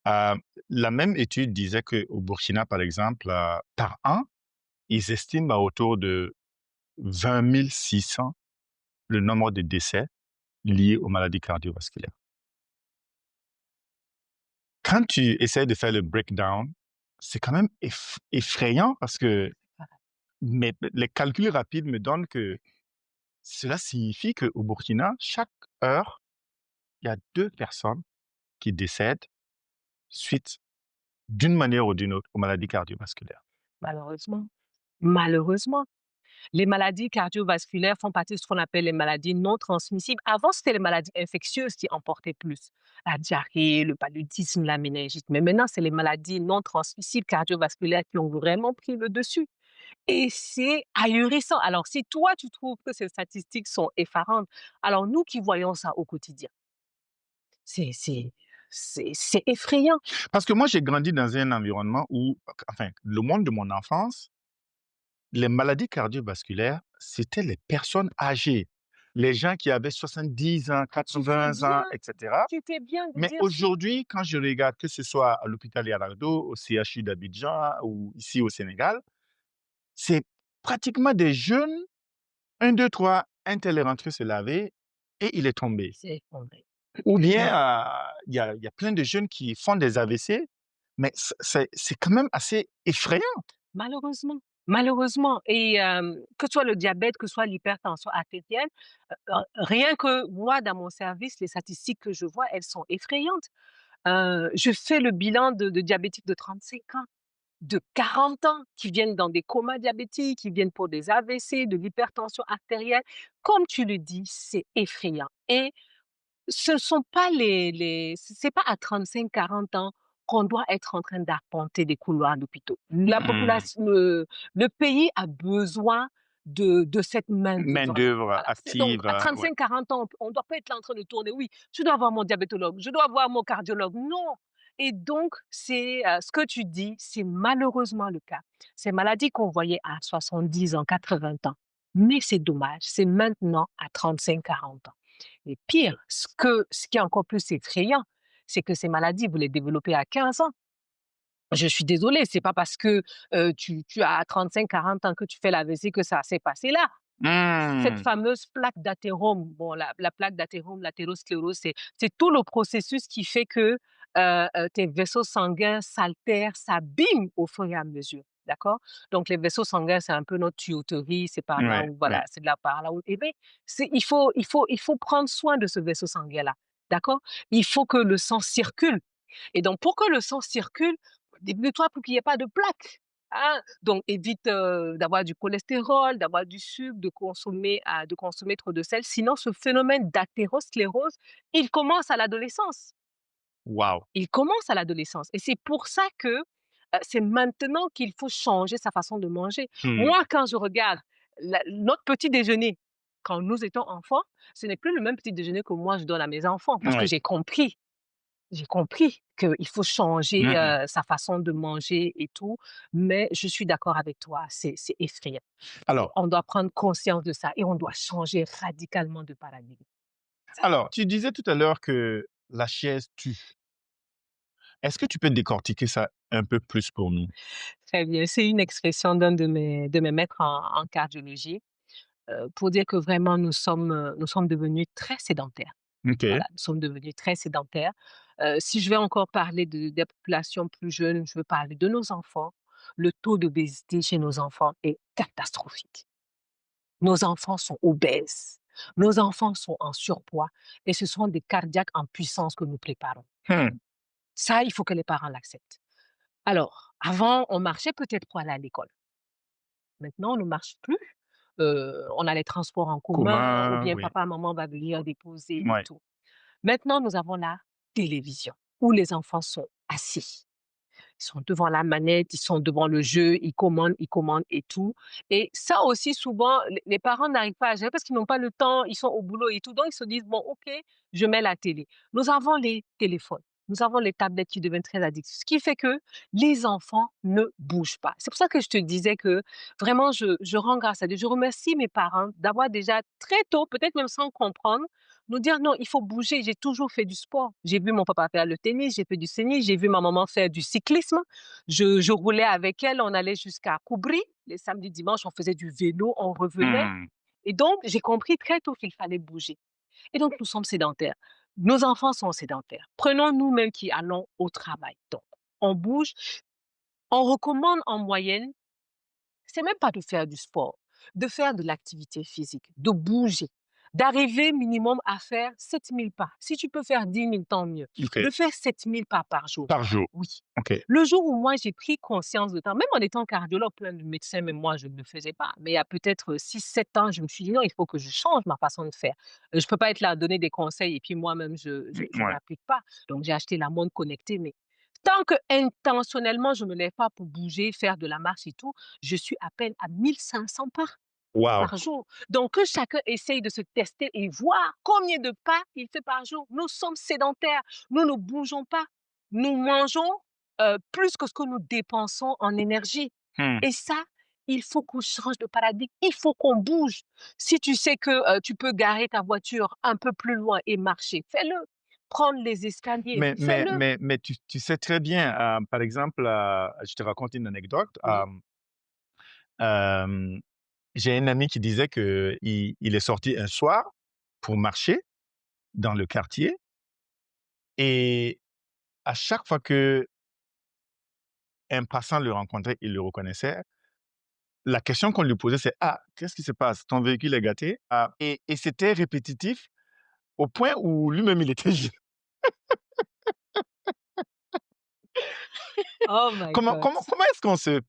Heu, la même étude disait qu'au Burkina, par exemple, par an, ils estiment à autour de 20 600 le nombre de décès liés aux maladies cardiovasculaires. Quand tu essaies de faire le breakdown, c'est quand même effrayant parce que les calculs rapides me donnent que cela signifie qu'au Burkina, chaque heure, il y a 2 personnes qui décèdent suite, d'une manière ou d'une autre, aux maladies cardiovasculaires. Malheureusement. Malheureusement, les maladies cardiovasculaires font partie de ce qu'on appelle les maladies non transmissibles. Avant, c'était les maladies infectieuses qui emportaient plus. La diarrhée, le paludisme, la méningite. Mais maintenant, c'est les maladies non transmissibles cardiovasculaires qui ont vraiment pris le dessus. Et c'est ahurissant. Alors, si toi, tu trouves que ces statistiques sont effarantes, alors nous qui voyons ça au quotidien, c'est, c'est, c'est effrayant. Parce que moi, j'ai grandi dans un environnement où, enfin, le monde de mon enfance, les maladies cardiovasculaires, c'était les personnes âgées, les gens qui avaient 70 ans, Tu fais 80 ans, bien, et cetera. tu fais bien de Mais dire ça. aujourd'hui, quand je regarde, que ce soit à l'hôpital Yarardo, au CHU d'Abidjan ou ici au Sénégal, c'est pratiquement des jeunes, un, 2, 3, un tel est rentré se laver et il est tombé. C'est effondré. Ou bien, Ouais. il y a plein de jeunes qui font des AVC, mais c'est quand même assez effrayant. Malheureusement, malheureusement et que ce soit le diabète, que ce soit l'hypertension artérielle, rien que moi dans mon service, les statistiques que je vois, elles sont effrayantes. Je fais le bilan de diabétiques de 35 ans, de 40 ans qui viennent dans des comas diabétiques, qui viennent pour des AVC, de l'hypertension artérielle. Comme tu le dis, c'est effrayant et ce sont pas c'est pas à 35, 40 ans qu'on doit être en train d'arpenter des couloirs d'hôpitaux. La Mmh. population le pays a besoin de cette main-d'œuvre-là. Main-d'œuvre Voilà, c'est donc active, à ouais. 35, 40 ans, on doit pas être là en train de tourner: «Oui, je dois voir mon diabétologue, je dois voir mon cardiologue». Non et donc c'est, ce que tu dis, c'est malheureusement le cas. Ces maladies qu'on voyait à 70 ans, 80 ans, mais c'est dommage, c'est maintenant à 35, 40 ans. Et pire, ce qui est encore plus effrayant, c'est que ces maladies, vous les développez à 15 ans. Je suis désolée, c'est pas parce que, tu as 35-40 ans que tu fais l'AVC que ça s'est passé là. Cette Mmh. fameuse plaque d'athérome, bon la plaque d'athérome, l'athérosclérose, c'est tout le processus qui fait que, tes vaisseaux sanguins s'altèrent, s'abîment au fur et à mesure, d'accord? Donc les vaisseaux sanguins, c'est un peu notre tuyauterie, c'est par là Ouais, où ouais. voilà, c'est de là par là où eh beh, c'est il faut prendre soin de ce vaisseau sanguin-là, d'accord? Il faut que le sang circule et donc pour que le sang circule, débrouille-toi pour qu'il y ait pas de plaques. Hein? Donc évite, d'avoir du cholestérol, d'avoir du sucre, de consommer trop de sel. Sinon ce phénomène d'athérosclérose, il commence à l'adolescence. Waouh! Il commence à l'adolescence et c'est pour ça que, c'est maintenant qu'il faut changer sa façon de manger. Mmh. Moi, quand je regarde notre petit déjeuner, quand nous étions enfants, ce n'est plus le même petit déjeuner que moi je donne à mes enfants parce que Ouais. j'ai compris qu'il faut changer, Mmh. sa façon de manger et tout, mais je suis d'accord avec toi, c'est effrayant et Alors on doit prendre conscience de ça et on doit changer radicalement de paradigme. Ça alors, tu disais tout à l'heure que la chaise tue. Est-ce que tu peux décortiquer ça un peu plus pour nous? très bien, c'est une expression d'un de mes maîtres en cardiologie, pour dire que vraiment nous sommes devenus très sédentaires. OK. Voilà, nous sommes devenus très sédentaires. Si je vais encore parler des populations plus jeunes, je veux parler de nos enfants. Le taux d'obésité chez nos enfants est catastrophique. Nos enfants sont obèses. Nos enfants sont en surpoids et ce sont des cardiaques en puissance que nous préparons. Mmh. Ça, il faut que les parents l'acceptent. Alors, avant, on marchait peut-être pour aller à l'école. Maintenant, on ne marche plus. On a les transports en commun ou Comment? bien Oui. papa, maman va venir déposer et Ouais. tout. Maintenant, nous avons la télévision où les enfants sont assis. Ils sont devant la manette, ils sont devant le jeu, ils commandent et tout. Et ça aussi, souvent, les parents n'arrivent pas à gérer parce qu'ils n'ont pas le temps, ils sont au boulot et tout. Donc, ils se disent, bon, OK, je mets la télé. Nous avons les téléphones, nous avons les tablettes qui deviennent très addictives, ce qui fait que les enfants ne bougent pas. C'est pour ça que je te disais que vraiment, je rends grâce à Dieu. Je remercie mes parents d'avoir déjà très tôt, peut-être même sans comprendre, nous dire non, il faut bouger. J'ai toujours fait du sport. J'ai vu mon papa faire le tennis, j'ai fait du tennis, j'ai vu ma maman faire du cyclisme. Je roulais avec elle, on allait jusqu'à Koubri. Les samedis, dimanches, on faisait du vélo, on revenait. Mmh. Et donc, j'ai compris très tôt qu'il fallait bouger. Et donc, nous sommes sédentaires. Nos enfants sont sédentaires. Prenons nous-mêmes qui allons au travail. Donc, on bouge. On recommande en moyenne c'est même pas de faire du sport, de faire de l'activité physique, de bouger, d'arriver minimum à faire 7 000 pas. Si tu peux faire 10 000, tant mieux. OK. De faire 7 000 pas par jour. Par jour. Oui. OK. Le jour où moi j'ai pris conscience de ça, même en étant cardiologue, plein de médecins, même moi je ne le faisais pas. Mais il y a peut-être 6, 7 ans, je me suis dit non, il faut que je change ma façon de faire. Je ne peux pas être là à donner des conseils et puis moi-même je Ouais. n'applique pas. Donc j'ai acheté la montre connectée, mais tant que intentionnellement je me lève pas pour bouger, faire de la marche et tout, je suis à peine à 1 500 pas Waouh! par jour. Donc que chacun essaye de se tester et voir combien de pas il fait par jour. Nous sommes sédentaires, nous ne bougeons pas. Nous mangeons, plus que ce que nous dépensons en énergie Mmh. et ça, il faut qu'on change de paradigme, il faut qu'on bouge. Si tu sais que, tu peux garer ta voiture un peu plus loin et marcher, fais-le. Prendre les escaliers, fais-le. Mais tu sais très bien, par exemple, je te raconte une anecdote. Oui. Hem, j'ai un ami qui disait qu'il est sorti un soir pour marcher dans le quartier et à chaque fois qu'un passant le rencontrait, il le reconnaissait. La question qu'on lui posait, c'est: «Ah, qu'est-ce qui se passe? Ton véhicule est gâté?» Et c'était répétitif au point où lui-même il était gê Oh my comment God. comment est-ce qu'on se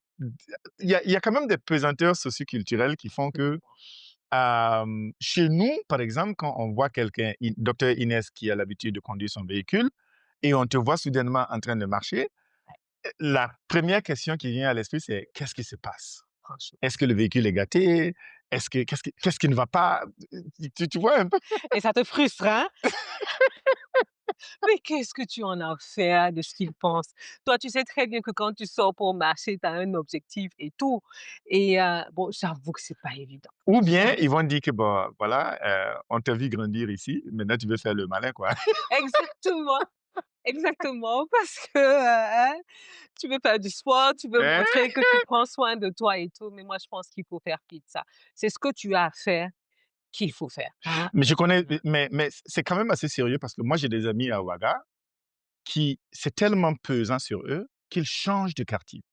il y a quand même des pesanteurs socioculturelles qui font que, chez nous, par exemple, quand on voit quelqu'un, docteur Inès qui a l'habitude de conduire son véhicule et on te voit soudainement en train de marcher, la première question qui vient à l'esprit, c'est: «Qu'est-ce qui se passe? Franchement. Est-ce que le véhicule est gâté? Qu'est-ce qui ne va pas?» Tu vois un peu? Et ça te frustre, hein? Mais qu'est-ce que tu en as fait, hein, de ce qu'ils pensent? Toi, tu sais très bien que quand tu sors pour marcher, tu as un objectif et tout et bon, j'avoue que c'est pas évident. Ou bien J'avoue ils vont dire que, bon, voilà, on t'a vu grandir ici, maintenant tu veux faire le malin, quoi. exactement, exactement, parce que, hein, tu veux faire du sport, tu veux Hein? montrer que tu prends soin de toi et tout, mais moi, je pense qu'il faut faire pire que ça. C'est ce que tu as à faire qu'il faut faire, hein. Mais je connais, Mmh. mais c'est quand même assez sérieux parce que moi, j'ai des amis à Ouaga qui c'est tellement pesant sur eux qu'ils changent de quartier.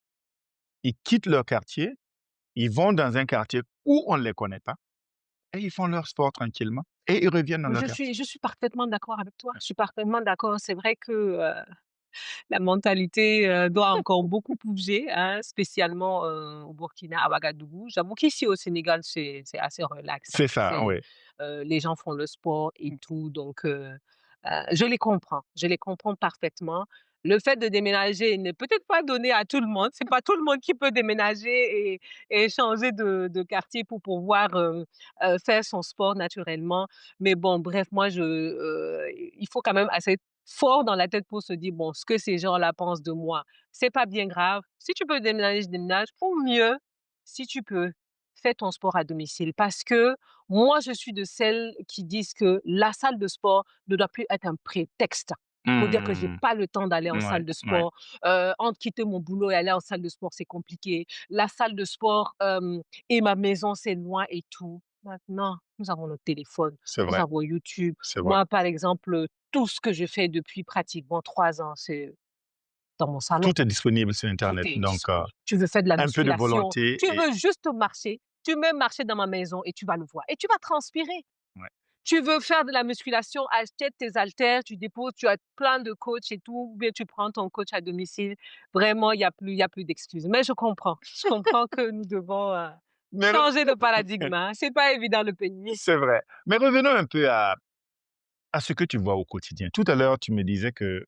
Ils quittent leur quartier, ils vont dans un quartier où on ne les connaît pas et ils font leur sport tranquillement et ils reviennent dans Mais leur je quartier. suis je suis parfaitement d'accord avec toi. Je suis parfaitement d'accord. C'est vrai que, la mentalité, doit encore beaucoup bouger, hein, spécialement, au Burkina, à Ouagadougou. J'avoue qu'ici au Sénégal, c'est assez relax, hein. C'est ça, oui. Les gens font le sport et tout, donc je les comprends parfaitement. Le fait de déménager n'est peut-être pas donné à tout le monde. C'est pas tout le monde qui peut déménager et changer de quartier pour pouvoir, faire son sport naturellement. Mais bon, bref, moi il faut quand même assez fort dans la tête pour se dire: «Bon, ce que ces gens-là pensent de moi, c'est pas bien grave. Si tu peux déménager, déménage ou mieux, si tu peux, fais ton sport à domicile». Parce que moi, je suis de celles qui disent que la salle de sport ne doit plus être un prétexte pour dire que j'ai Mmh. pas le temps d'aller en Ouais, salle de ouais, sport. Entre quitter mon boulot et aller en salle de sport, c'est compliqué. La salle de sport, et ma maison, c'est loin et tout. Maintenant, nous avons notre téléphone, c'est nous vrai, avons YouTube. c'est vrai. Moi, par exemple, tout ce que je fais depuis pratiquement 3 ans, c'est dans mon salon. Tout est disponible sur Tout internet est donc disponible. Tu veux faire de la un peu de musculation, volonté tu et veux juste marcher, tu mets marcher dans ma maison et tu vas le voir et tu vas transpirer. ouais. Tu veux faire de la musculation, achète tes haltères, tu déposes, tu as plein de coachs et tout, ou bien tu prends ton coach à domicile. Vraiment, il y a plus d'excuses. Mais je comprends. Je comprends que nous devons, Mais re changer de paradigme, hein. C'est pas évident le pays. c'est vrai. Mais revenons un peu à ce que tu vois au quotidien. Tout à l'heure, tu me disais que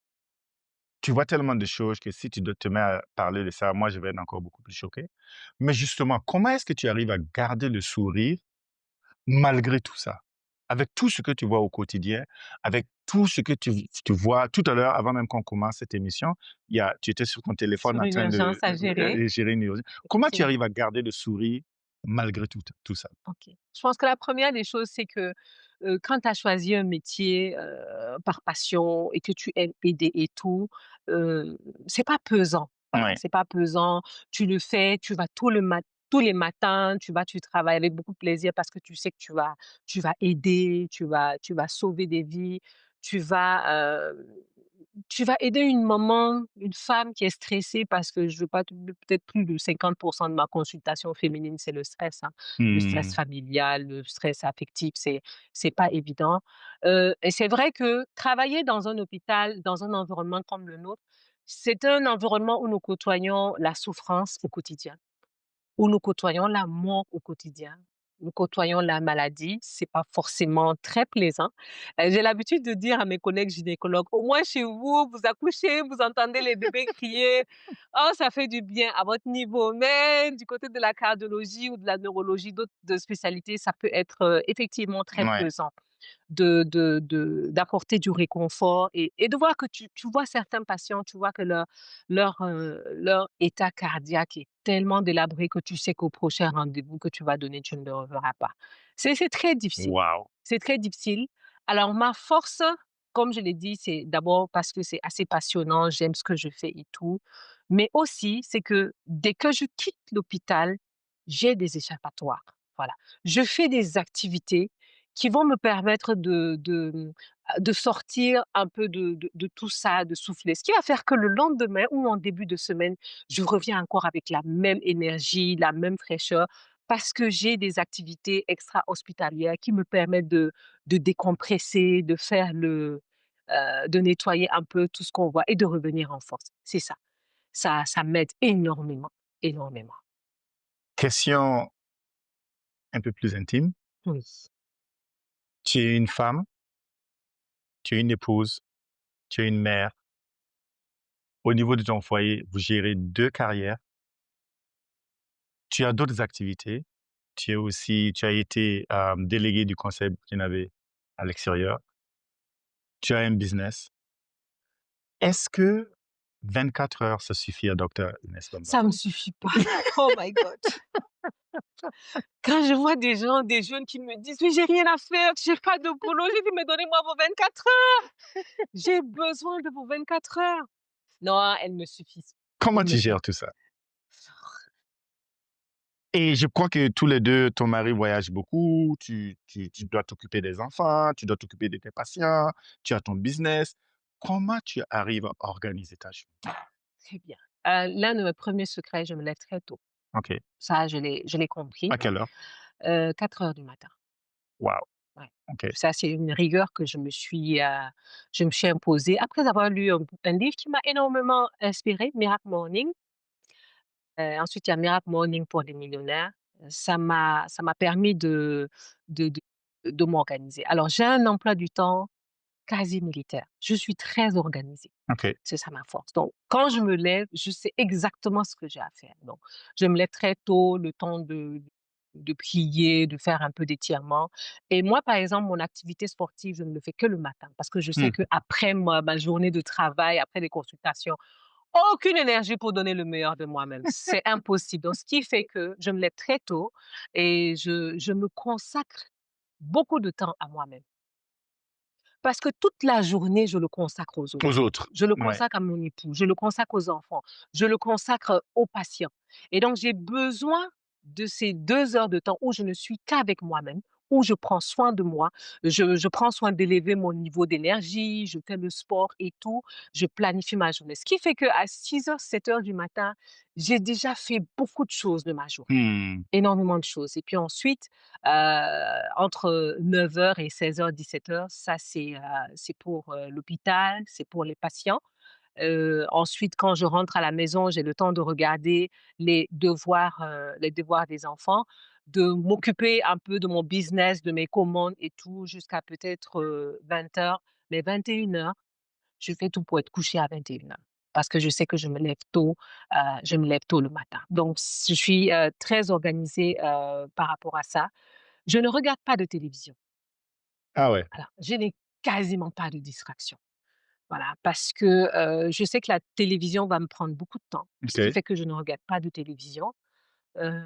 tu vois tellement de choses que si tu dois te mets à parler de ça, moi, je vais être encore beaucoup plus choqué. Mais justement, comment est-ce que tu arrives à garder le sourire malgré tout ça? Avec tout ce que tu vois au quotidien, avec tout ce que tu vois tout à l'heure, avant même qu'on commence cette émission, tu étais sur ton téléphone Sur en une train de, urgence à gérer, gérer une urgence. Comment tu effectivement. arrives à garder le sourire malgré tout ça? OK. Je pense que la première des choses, c'est que, quand tu as choisi un métier, par passion et que tu aimes aider et tout, heu, c'est pas pesant. Voilà, Ouais, c'est pas pesant. Tu le fais, tu vas tous les matins, tu travailles avec beaucoup de plaisir parce que tu sais que tu vas aider, tu vas sauver des vies, tu vas, tu vas aider une maman, une femme qui est stressée parce que je veux pas te peut-être plus de 50 de ma consultation féminine, c'est le stress, hein. Le stress mmh, familial, le stress affectif, c'est pas évident. Et c'est vrai que travailler dans un hôpital, dans un environnement comme le nôtre, c'est un environnement où nous côtoyons la souffrance au quotidien, où nous côtoyons la mort au quotidien, nous côtoyons la maladie, c'est pas forcément très plaisant. J'ai l'habitude de dire à mes collègues gynécologues: «Au moins chez vous, vous accouchez, vous entendez les bébés crier, oh ça fait du bien à votre niveau». Mais du côté de la cardiologie ou de la neurologie, d'autres de spécialités, ça peut être, effectivement très ouais, pesant d'apporter du réconfort et de voir que tu vois certains patients, tu vois que leur état cardiaque est tellement délabré que tu sais qu'au prochain rendez-vous que tu vas donner, tu ne le reverras pas. C'est très difficile. waouh! C'est très difficile. Alors ma force, comme je l'ai dit, c'est d'abord parce que c'est assez passionnant, j'aime ce que je fais et tout, mais aussi c'est que dès que je quitte l'hôpital, j'ai des échappatoires. Voilà. Je fais des activités qui vont me permettre de sortir un peu de tout ça, de souffler. Ce qui va faire que le lendemain ou en début de semaine, je reviens encore avec la même énergie, la même fraîcheur, parce que j'ai des activités extra-hospitalières qui me permettent de décompresser, de faire de nettoyer un peu tout ce qu'on voit et de revenir en force. C'est ça. Ça m'aide énormément, énormément. Question un peu plus intime. Oui. Tu es une femme, tu es une épouse, tu es une mère. Au niveau de ton foyer, vous gérez 2 carrières. Tu as d'autres activités. Tu as été, déléguée du conseil burkinabé à l'extérieur. Tu as un business. Est-ce que 24 heures, ça suffit à docteur Inès Bamba? Ça me suffit pas. Oh my God. Quand je vois des gens, des jeunes qui me disent: «Mais j'ai rien à faire, j'ai pas de boulot», j'ai dit: «Mais donnez-moi vos 24 heures, j'ai besoin de vos 24 heures». Non, elles me suffisent. Comment Elles me tu suffisent. gères tout ça? Et je crois que tous les 2, ton mari voyage beaucoup, tu dois t'occuper des enfants, tu dois t'occuper de tes patients, tu as ton business. Comment tu arrives à organiser ta journée? Très bien. L'un de mes premiers secrets, je me lève très tôt. OK. Ça, je l'ai compris, À quelle heure? 4 heures du matin. Waouh! Ouais. OK. Ça, c'est une rigueur que je me suis imposée après avoir lu un livre qui m'a énormément inspirée, Miracle Morning. Ensuite, il y a Miracle Morning pour les millionnaires. Ça m'a permis de de m'organiser. Alors, j'ai un emploi du temps quasi militaire. Je suis très organisée. OK. C'est ça ma force. Donc, quand je me lève, je sais exactement ce que j'ai à faire. Donc, je me lève très tôt, le temps de prier, de faire un peu d'étirement. Et moi, par exemple, mon activité sportive, je ne le fais que le matin parce que je sais Mmh. qu'après ma journée de travail, après les consultations, aucune énergie pour donner le meilleur de moi-même. C'est impossible. Donc, ce qui fait que je me lève très tôt et je me consacre beaucoup de temps à moi-même. Parce que toute la journée, je le consacre aux Aux autres. autres. Je le Ouais. consacre à mon époux, je le consacre aux enfants, je le consacre aux patients. Et donc, j'ai besoin de ces 2 heures de temps où je ne suis qu'avec moi-même, où je prends soin de moi, je prends soin d'élever mon niveau d'énergie, je fais le sport et tout, je planifie ma journée. Ce qui fait qu'à 6 heures, 7 heures du matin, j'ai déjà fait beaucoup de choses de ma journée. Mmh. Énormément de choses et puis ensuite, entre 9 heures et 16 heures, 17 heures, ça c'est pour, l'hôpital, c'est pour les patients. Ensuite quand je rentre à la maison, j'ai le temps de regarder les devoirs des enfants, de m'occuper un peu de mon business, de mes commandes et tout jusqu'à peut-être, 20 heures. Mais 21 heures, je fais tout pour être couchée à 21 heures parce que je sais que je me lève tôt le matin. Donc je suis, très organisée, par rapport à ça. Je ne regarde pas de télévision. Ah ouais. Voilà, je n'ai quasiment pas de distraction. Voilà, parce que, je sais que la télévision va me prendre beaucoup de temps, ce qui OK. fait que je ne regarde pas de télévision. Heu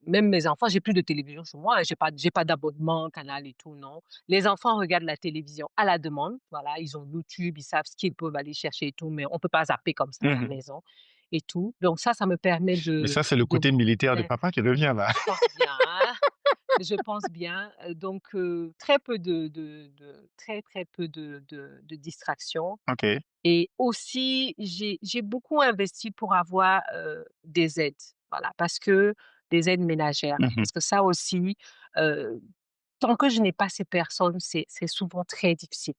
Même mes enfants, j'ai plus de télévision chez moi, hein, j'ai pas d'abonnement Canal et tout, non. Les enfants regardent la télévision à la demande, voilà, ils ont YouTube, ils savent ce qu'ils peuvent aller chercher et tout, mais on peut pas zapper comme ça à la Mmh. maison et tout. Donc ça me permet Mais de ça, c'est le de côté militaire de d'être papa qui revient là. je pense bien, hein, je pense bien, donc très peu de très, très peu de distractions OK. et aussi j'ai beaucoup investi pour avoir, des aides, voilà, parce que des aides ménagères. Mmh. Parce que ça aussi, heu, tant que je n'ai pas ces personnes, c'est souvent très difficile.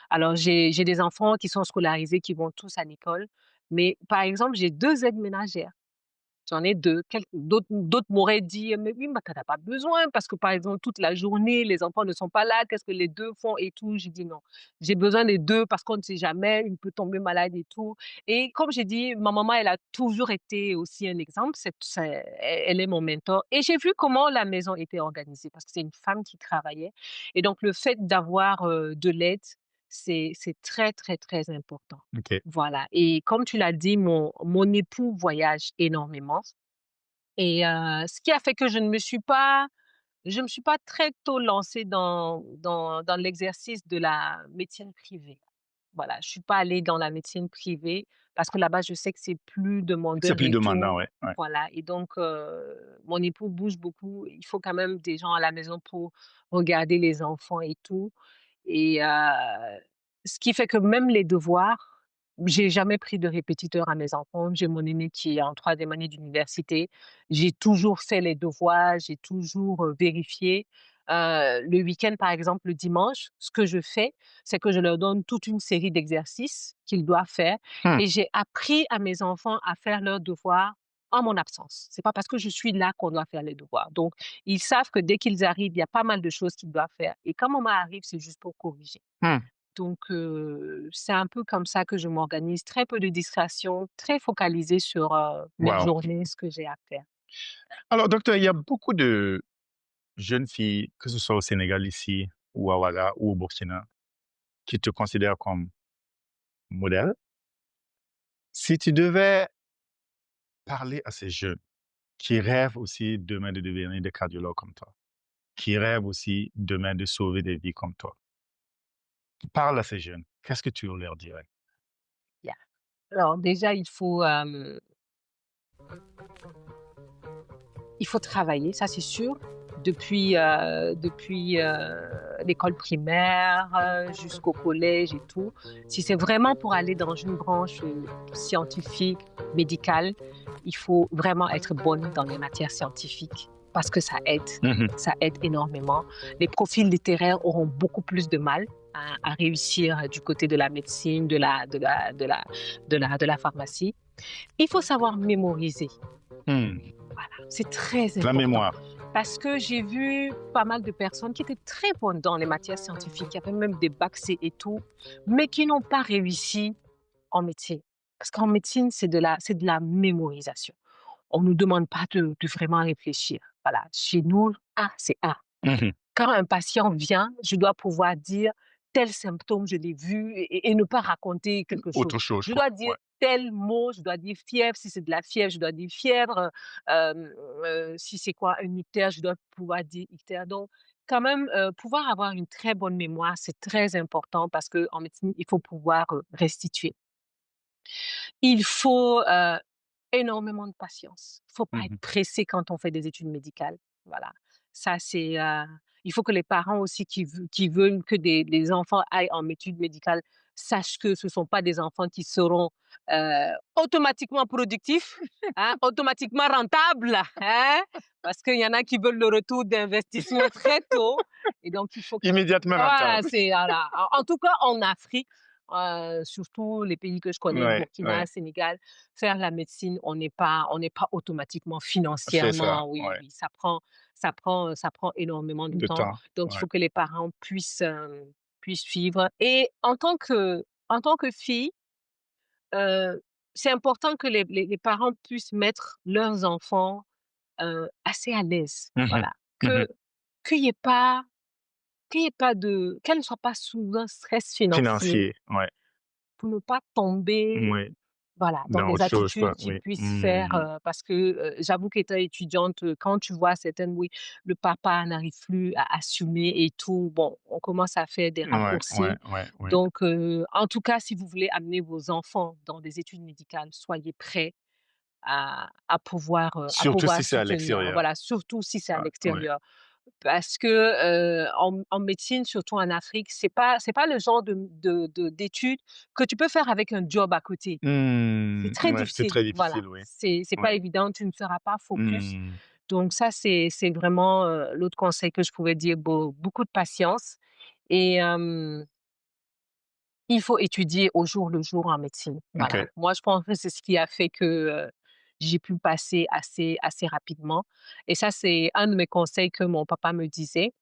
Alors j'ai des enfants qui sont scolarisés, qui vont tous à l'école, mais par exemple, j'ai 2 aides ménagères. J'en ai 2. D'autres m'auraient dit: «Mais oui, mais tu en as pas besoin parce que, par exemple, toute la journée, les enfants ne sont pas là, qu'est-ce que les 2 font et tout?» J'ai dit: «Non, j'ai besoin des 2 parce qu'on ne sait jamais, une peut tomber malade et tout» et comme j'ai dit, ma maman, elle a toujours été aussi un exemple, elle est mon mentor et j'ai vu comment la maison était organisée parce que c'est une femme qui travaillait et donc le fait d'avoir, de l'aide, c'est très, très, très important. OK. Voilà et comme tu l'as dit, mon époux voyage énormément et ce qui a fait que je me suis pas très tôt lancée dans l'exercice de la médecine privée. Voilà, je suis pas allée dans la médecine privée parce que là-bas, je sais que c'est plus C'est demandeur plus et demandant, tout. ouais, ouais. Voilà et donc mon époux bouge beaucoup. Il faut quand même des gens à la maison pour regarder les enfants et tout et ce qui fait que même les devoirs, j'ai jamais pris de répétiteur à mes enfants. J'ai mon aîné qui est en troisième année d'université. J'ai toujours fait les devoirs, j'ai toujours, vérifié. Le week-end, par exemple, le dimanche, ce que je fais, c'est que je leur donne toute une série d'exercices qu'ils doivent faire Mmh. et j'ai appris à mes enfants à faire leurs devoirs en mon absence. C'est pas parce que je suis là qu'on doit faire les devoirs. Donc, ils savent que dès qu'ils arrivent, il y a pas mal de choses qu'ils doivent faire et quand maman arrive, c'est juste pour corriger. Mmh. Donc, c'est un peu comme ça que je m'organise. Très peu de distractions, très focalisée sur, mes Waouh! journées, ce que j'ai à faire. Alors docteur, il y a beaucoup de jeunes filles, que ce soit au Sénégal ici ou à Ouaga ou au Burkina, qui te considèrent comme modèle. Si tu devais parler à ces jeunes, qui rêvent aussi demain de devenir des cardiologues comme toi, qui rêvent aussi demain de sauver des vies comme toi. Parle à ces jeunes, qu'est-ce que tu leur dirais? Yeah. Alors déjà, il faut travailler, ça c'est sûr, depuis l'école primaire, jusqu'au collège et tout. Si c'est vraiment pour aller dans une branche, scientifique, médicale, il faut vraiment être bonne dans les matières scientifiques parce que Mmh. ça aide énormément. Les profils littéraires auront beaucoup plus de mal à réussir du côté de la médecine, de la pharmacie. Il faut savoir mémoriser. Mmh. Voilà, c'est très La important mémoire. parce que j'ai vu pas mal de personnes qui étaient très bonnes dans les matières scientifiques, qui avaient même des bacs C et tout, mais qui n'ont pas réussi en médecine. Parce qu'en médecine, c'est de la mémorisation. On ne nous demande pas de vraiment réfléchir. Voilà, chez nous, A, c'est A. Mmh. Quand un patient vient, je dois pouvoir dire tel symptôme, je l'ai vu et ne pas raconter quelque chose. Autre chose Je quoi, dois dire ouais. tel mot, je dois dire fièvre, si c'est de la fièvre, je dois dire fièvre, si c'est quoi un ictère, je dois pouvoir dire ictère. Donc quand même, pouvoir avoir une très bonne mémoire, c'est très important parce qu'en médecine, il faut pouvoir, restituer. Il faut, énormément de patience. Il faut pas être Mmh. pressé quand on fait des études médicales. Voilà. Ça, il faut que les parents aussi qui veulent que des enfants aillent en études médicales sachent que ce ne sont pas des enfants qui seront, automatiquement productifs, hein, automatiquement rentables, hein, parce qu'il y en a qui veulent le retour d'investissement très tôt et donc il faut que Immédiatement voilà, rentable. voilà. En tout cas en Afrique, surtout les pays que je connais, Ouais, Burkina, ouais, Sénégal, faire la médecine, on n'est pas automatiquement c'est ça, financièrement oui, ouais. oui, ça prend énormément de De temps. temps, Donc il ouais. faut que les parents puissent suivre et en tant que fille, heu, c'est important que les parents puissent mettre leurs enfants, assez à l'aise. Mmh mh. Voilà. Mmh. Que qu'elle ne soit pas sous un stress financier Financier, ouais, pour ne pas tomber, ouais, voilà, dans dans des autre chose attitudes quoi, qui oui. puissent faire, Mmh. parce que, j'avoue qu'étant étudiante, quand tu vois certaines oui, le papa n'arrive plus à assumer et tout, bon, on commence à faire des Ouais, ouais, raccourcis. ouais, ouais. Donc, en tout cas, si vous voulez amener vos enfants dans des études médicales, soyez prêts à Surtout si pouvoir c'est à soutenir. l'extérieur. Voilà, surtout si c'est à Ouais, ouais. l'extérieur. Parce que, en médecine, surtout en Afrique, c'est pas le genre d'études que tu peux faire avec un job à côté. C'est très Ouais, c'est difficile, très voilà. difficile, oui. C'est Ouais. pas évident, tu ne seras pas focus. Mmh. Donc ça, c'est vraiment, l'autre conseil que je pouvais dire, beaucoup de patience et il faut étudier au jour le jour en médecine, voilà. OK. Moi, je pense que c'est ce qui a fait que, j'ai pu passer assez rapidement et ça, c'est un de mes conseils que mon papa me disait.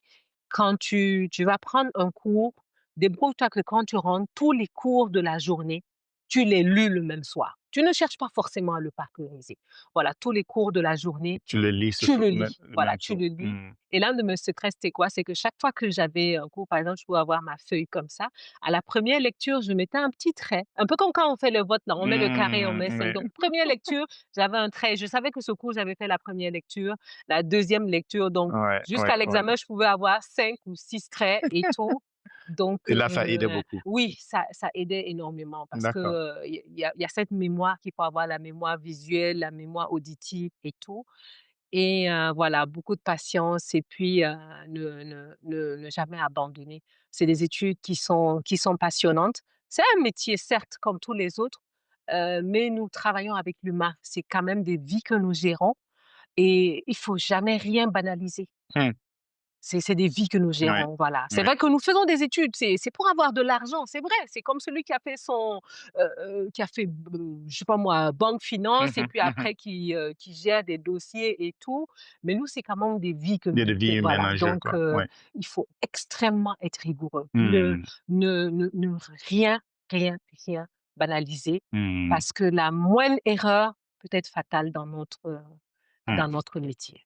Quand tu vas prendre un cours, débrouille-toi que quand tu rentres, tous les cours de la journée, tu les lus le même soir. Tu ne cherches pas forcément à le parcuriser. Voilà, tous les cours de la journée, Tu le lis ce tu soir le même lis. le Voilà, même tu jour. le lis Mmh. et l'un de mes secrets, c'était quoi? C'est que chaque fois que j'avais un cours, par exemple, je pouvais avoir ma feuille comme ça. À la première lecture, je mettais un petit trait, un peu comme quand on fait le vote là, on met le carré, on met 5. Ouais. Donc première lecture, j'avais un trait. Je savais que ce cours, j'avais fait la première lecture, la deuxième lecture, donc Ouais, ouais, jusqu'à ouais. l'examen, je pouvais avoir 5 ou 6 traits et tout. Donc, Et là, ça aidait beaucoup. oui, ça aidait énormément parce que, D'accord. il y a cette mémoire qu'il faut avoir, la mémoire visuelle, la mémoire auditive et tout et voilà, beaucoup de patience et puis, ne jamais abandonner. C'est des études qui sont passionnantes. C'est un métier certes comme tous les autres, mais nous travaillons avec l'humain. C'est quand même des vies que nous gérons et il faut jamais rien banaliser. Mmh. C'est des vies que nous Ouais, gérons, voilà. C'est ouais. vrai que nous faisons des études, c'est pour avoir de l'argent, c'est vrai. C'est comme celui qui a fait qui a fait je sais pas moi, banque Mmh finance et mh. puis Mmh. après qui gère des dossiers et tout. Mais nous, c'est quand même des vies que Il y a nous des vies humaines voilà. en jeu, Donc quoi. Ouais. il faut extrêmement être rigoureux. Ne Mmh. ne ne ne rien, rien, rien banaliser Mmh. parce que la moindre erreur peut être fatale dans Mmh. notre métier.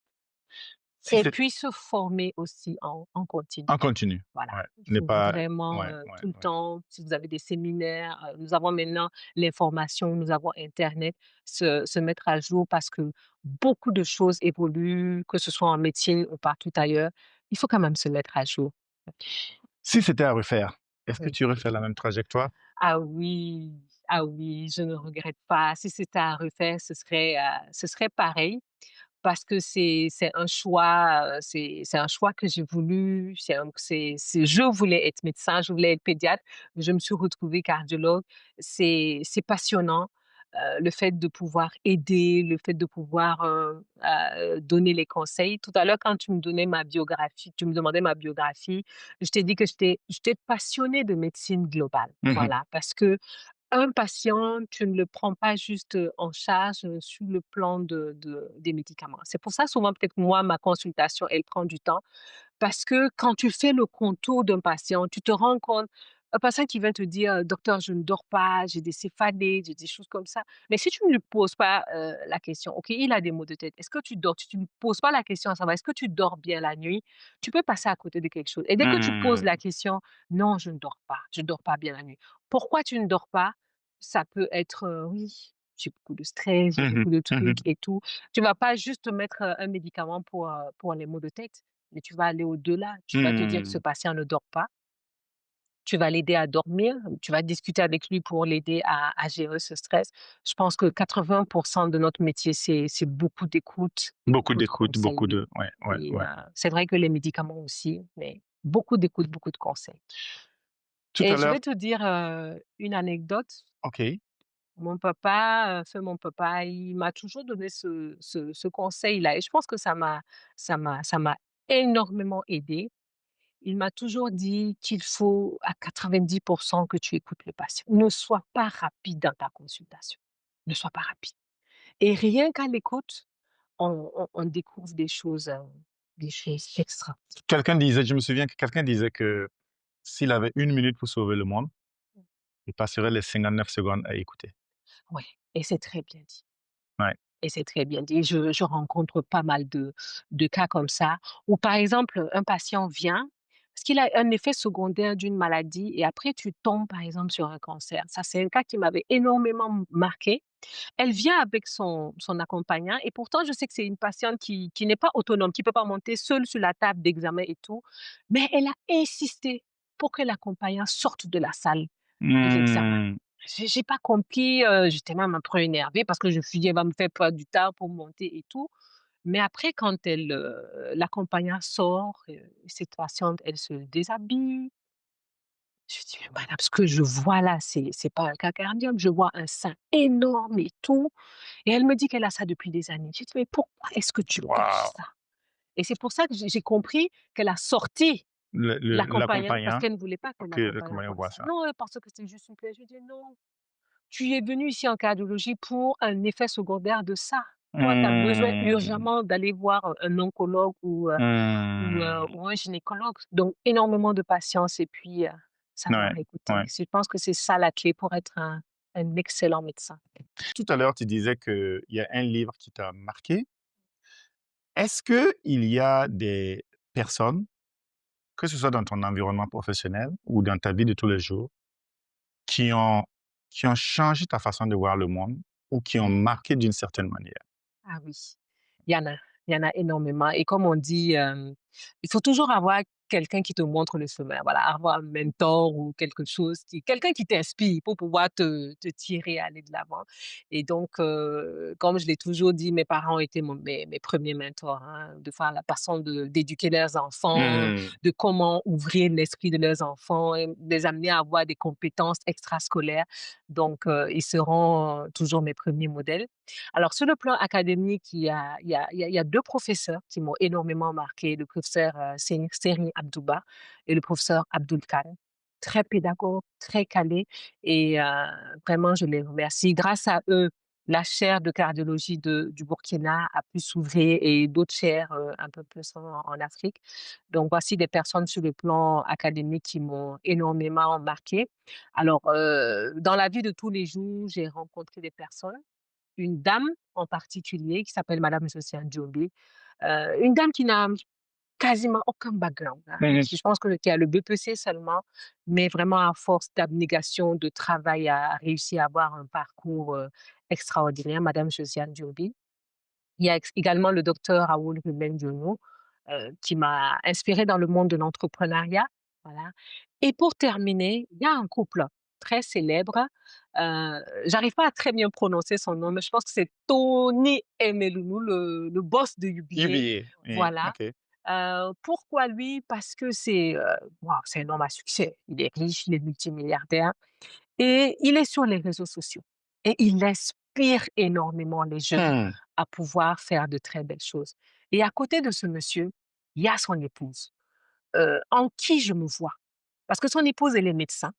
Si et c'est puis se former aussi en continu. en continu, Voilà, ouais, il ne faut pas vraiment, ouais, ouais, tout le ouais. temps, si vous avez des séminaires, nous avons maintenant l'information, nous avons internet, se mettre à jour parce que beaucoup de choses évoluent, que ce soit en médecine ou partout ailleurs. Il faut quand même se mettre à jour. Si c'était à refaire, est-ce que Oui. tu refais la même trajectoire? Ah oui, ah oui, je ne regrette pas. Si c'était à refaire, ce serait pareil. Parce que c'est un choix, c'est un choix que j'ai voulu, c'est je voulais être médecin, je voulais être pédiatre, mais je me suis retrouvée cardiologue. C'est passionnant, le fait de pouvoir aider, le fait de pouvoir, donner les conseils. Tout à l'heure, quand tu me demandais ma biographie, je t'ai dit que j'étais passionnée de médecine globale. Mmh mh. Voilà, parce que un patient, tu ne le prends pas juste, en charge, sur le plan de des médicaments. C'est pour ça souvent peut-être moi ma consultation elle prend du temps parce que quand tu fais le contour d'un patient, tu te rends compte un patient qui vient te dire: «Docteur, je ne dors pas, j'ai des céphalées, j'ai des choses comme ça». Mais si tu ne lui poses pas, la question, OK, il a des maux de tête, est-ce que tu dors? Tu ne poses pas la question à savoir: «Est-ce que tu dors bien la nuit?» Tu peux passer à côté de quelque chose et dès que tu poses la Mmh. question: «Non, je ne dors pas bien la nuit». Pourquoi tu ne dors pas? Ça peut être, «Oui, j'ai beaucoup de stress, j'ai Mmh mh. beaucoup de Mmh trucs mh. et tout». Tu vas pas juste mettre, un médicament pour les maux de tête. Mais tu vas aller au-delà. Tu vas te dire que ce Mmh. patient ne dort pas. Tu vas l'aider à dormir. Tu vas discuter avec lui pour l'aider à gérer ce stress. Je pense que 80 de notre métier, c'est beaucoup d'écoute, Beaucoup beaucoup de d'écoute, conseils, beaucoup oui. de ouais, ouais, Et ouais. c'est vrai que les médicaments aussi, mais beaucoup d'écoute, beaucoup de conseils. Tout Et à je l'heure vais te dire, une anecdote. OK. Mon papa, il m'a toujours donné ce conseil-là et je pense que ça m'a énormément aidée. Il m'a toujours dit qu'il faut à 90 que tu écoutes le patient. Ne sois pas rapide dans ta consultation. Ne sois pas rapide et rien qu'à l'écoute, on découvre des choses extra. Je me souviens que quelqu'un disait que s'il avait 1 minute pour sauver le monde, il passerait les 59 secondes à écouter. Ouais et c'est très bien dit. Ouais. Et c'est très bien dit. Je rencontre pas mal de cas comme ça où, par exemple, un patient vient parce qu'il a un effet secondaire d'une maladie et après tu tombes, par exemple, sur un cancer. Ça, c'est un cas qui m'avait énormément marqué. Elle vient avec son accompagnant et pourtant je sais que c'est une patiente qui n'est pas autonome, qui peut pas monter seule sur la table d'examen et tout, mais elle a insisté pour que l'accompagnant sorte de la salle de l'examen. Mmh. J'ai pas compris, j'étais même un peu énervée parce que je me suis dit: «Elle va me faire perdre du temps pour monter et tout». Mais après quand l'accompagnant sort, cette patiente, elle se déshabille. Je lui dis: «Mais madame, ce que je vois là, c'est pas un cas cardiaque, je vois un sein énorme et tout». Et elle me dit qu'elle a ça depuis des années. J'ai dit: «Mais pourquoi est-ce que tu caches Waouh! ça?» Et c'est pour ça que j'ai compris qu'elle a sorti l'accompagnant parce L'accompagnant, qu'elle ne voulait pas que OK, l'accompagnant l'accompagnant voie voit ça. ça. «Non, parce que c'était juste une plaie». Je lui dis: «Non, tu es venu ici en cardiologie pour un effet secondaire de ça. Toi, tu as besoin Mmh. urgemment d'aller voir, un oncologue Mmh. ou un gynécologue». Donc énormément de patience et puis, savoir Ouais, écouter. ouais. Je pense que c'est ça la clé pour être un excellent médecin. Tout à l'heure, tu disais qu'il y a un livre qui t'a marqué. Est-ce qu'il y a des personnes, que ce soit dans ton environnement professionnel ou dans ta vie de tous les jours, qui ont qui ont changé ta façon de voir le monde ou qui ont marqué d'une certaine manière? Ah oui, il y en a, il y en a énormément et comme on dit, il faut toujours avoir quelqu'un qui te montre le chemin, voilà, avoir un mentor ou quelque chose quelqu'un qui t'inspire pour pouvoir te tirer, aller de l'avant et donc comme je l'ai toujours dit, mes parents étaient mes 1ers mentors, hein, de faire la façon d'éduquer leurs enfants, Mmh. de comment ouvrir l'esprit de leurs enfants et les amener à avoir des compétences extrascolaires donc ils seront toujours mes 1ers modèles. Alors sur le plan académique, il y a 2 professeurs qui m'ont énormément marquée, le professeur, Serine Abdouba et le professeur Abdoul Kane. Très pédagogue, très calé et vraiment je les remercie. Grâce à eux, la chaire de cardiologie du Burkina a pu s'ouvrir et d'autres chaires, un peu plus en Afrique. Donc voici des personnes sur le plan académique qui m'ont énormément marquée. Alors, dans la vie de tous les jours, j'ai rencontré des personnes une dame en particulier qui s'appelle madame Josiane Diobé. Une dame qui n'a quasiment aucun background, hein. Mmh. Je pense que qui a le BPC seulement, mais vraiment à force d'abnégation, de travail, a réussi à avoir un parcours, extraordinaire, madame Josiane Dioubi. Il y a également le docteur Raoul Ruben Diono, qui m'a inspirée dans le monde de l'entrepreneuriat, voilà. Et pour terminer, il y a un couple très célèbre, j'arrive pas à très bien prononcer son nom, mais je pense que c'est Tony Emelunou, le boss de UBA, UBA, oui, voilà. OK. Pourquoi lui? Parce que waouh, c'est un homme à succès. Il est riche, il est multimilliardaire et il est sur les réseaux sociaux et il inspire énormément les jeunes Mmh. à pouvoir faire de très belles choses. Et à côté de ce monsieur, il y a son épouse, en qui je me vois. Parce que son épouse, elle est médecin.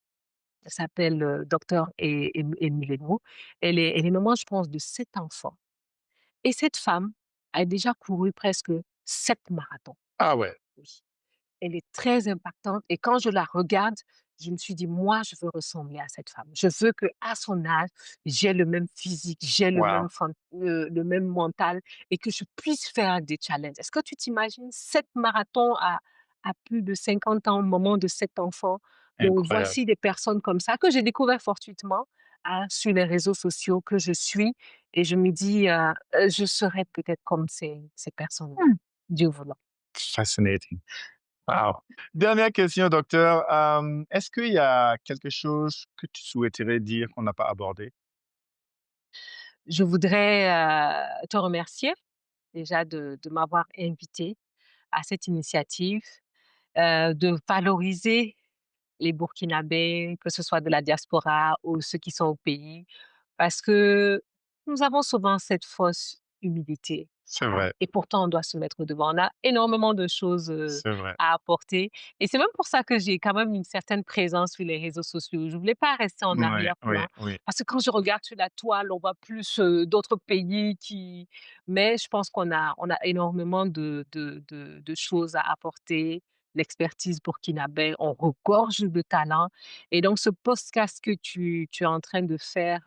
Elle s'appelle, docteur Émilie Leno. Elle est maman, je pense, de 7 enfants. Et cette femme a déjà couru presque 7 marathons. Ah ouais, Oui. Elle est très impactante et quand je la regarde, je me suis dit: «Moi, je veux ressembler à cette femme. Je veux qu'à son âge, j'ai le même physique, j'ai waouh, le même mental et que je puisse faire des challenges». Est-ce que tu t'imagines 7 marathons à plus de 50 ans, maman de 7 enfants? Donc incroyable. voici des personnes comme ça que j'ai découvert fortuitement, hein, sur les réseaux sociaux que je suis et je me dis, «Je serai peut-être comme ces personnes-là». Dieu voulant. Fascinating. Wow. Dernière question, docteur. Est-ce qu'il y a quelque chose que tu souhaiterais dire qu'on n'a pas abordé? Je voudrais, te remercier déjà de m'avoir invitée à cette initiative, de valoriser les Burkinabés, que ce soit de la diaspora ou ceux qui sont au pays, parce que nous avons souvent cette fausse humilité, C'est voilà vrai, et pourtant on doit se mettre devant. On a énormément de choses, c'est vrai. à apporter et c'est même pour ça que j'ai quand même une certaine présence sur les réseaux sociaux. Je voulais pas rester en Oui, oui, arrière-plan oui, parce que quand je regarde sur la toile, on voit plus, d'autres pays qui mais je pense qu'on a énormément de choses à apporter, l'expertise burkinabé, on regorge de talent et donc ce podcast que tu es en train de faire,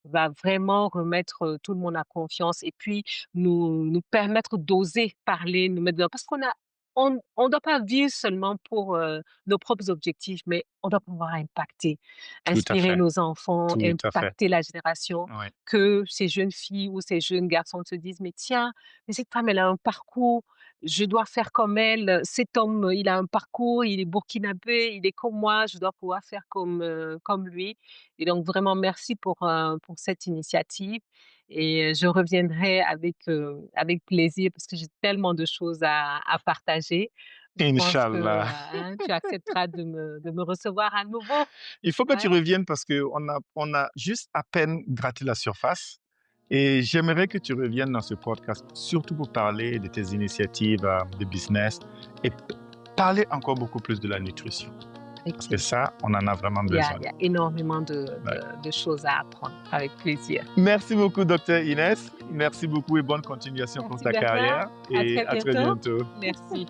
va vraiment remettre, tout le monde en confiance et puis nous permettre d'oser parler, nous mettre dedans parce on doit pas vivre seulement pour, nos propres objectifs, mais on doit pouvoir impacter, tout à inspirer fait, nos enfants, tout à fait. impacter la génération, Oui, que ces jeunes filles ou ces jeunes garçons se disent: «Mais tiens, mais cette femme, elle a un parcours, je dois faire comme elle, cet homme, il a un parcours, il est burkinabé, il est comme moi, je dois pouvoir faire comme lui» et donc vraiment merci pour cette initiative et je reviendrai avec plaisir parce que j'ai tellement de choses à partager. Je pense que, Inch'Allah. hein, tu accepteras de me recevoir à nouveau. Il faut que tu Ouais, reviennes parce qu'on a juste à peine gratté la surface. Et j'aimerais que tu reviennes dans ce podcast, surtout pour parler de tes initiatives de business et parler encore beaucoup plus de la nutrition. avec Parce que plaisir. ça, on en a vraiment Il y a besoin. il y a énormément de Ouais. de de choses à apprendre. Avec plaisir. Merci beaucoup, docteur Inès. Merci beaucoup et bonne continuation pour Merci ta Bernard, carrière. à Et très à très bientôt. bientôt. Merci.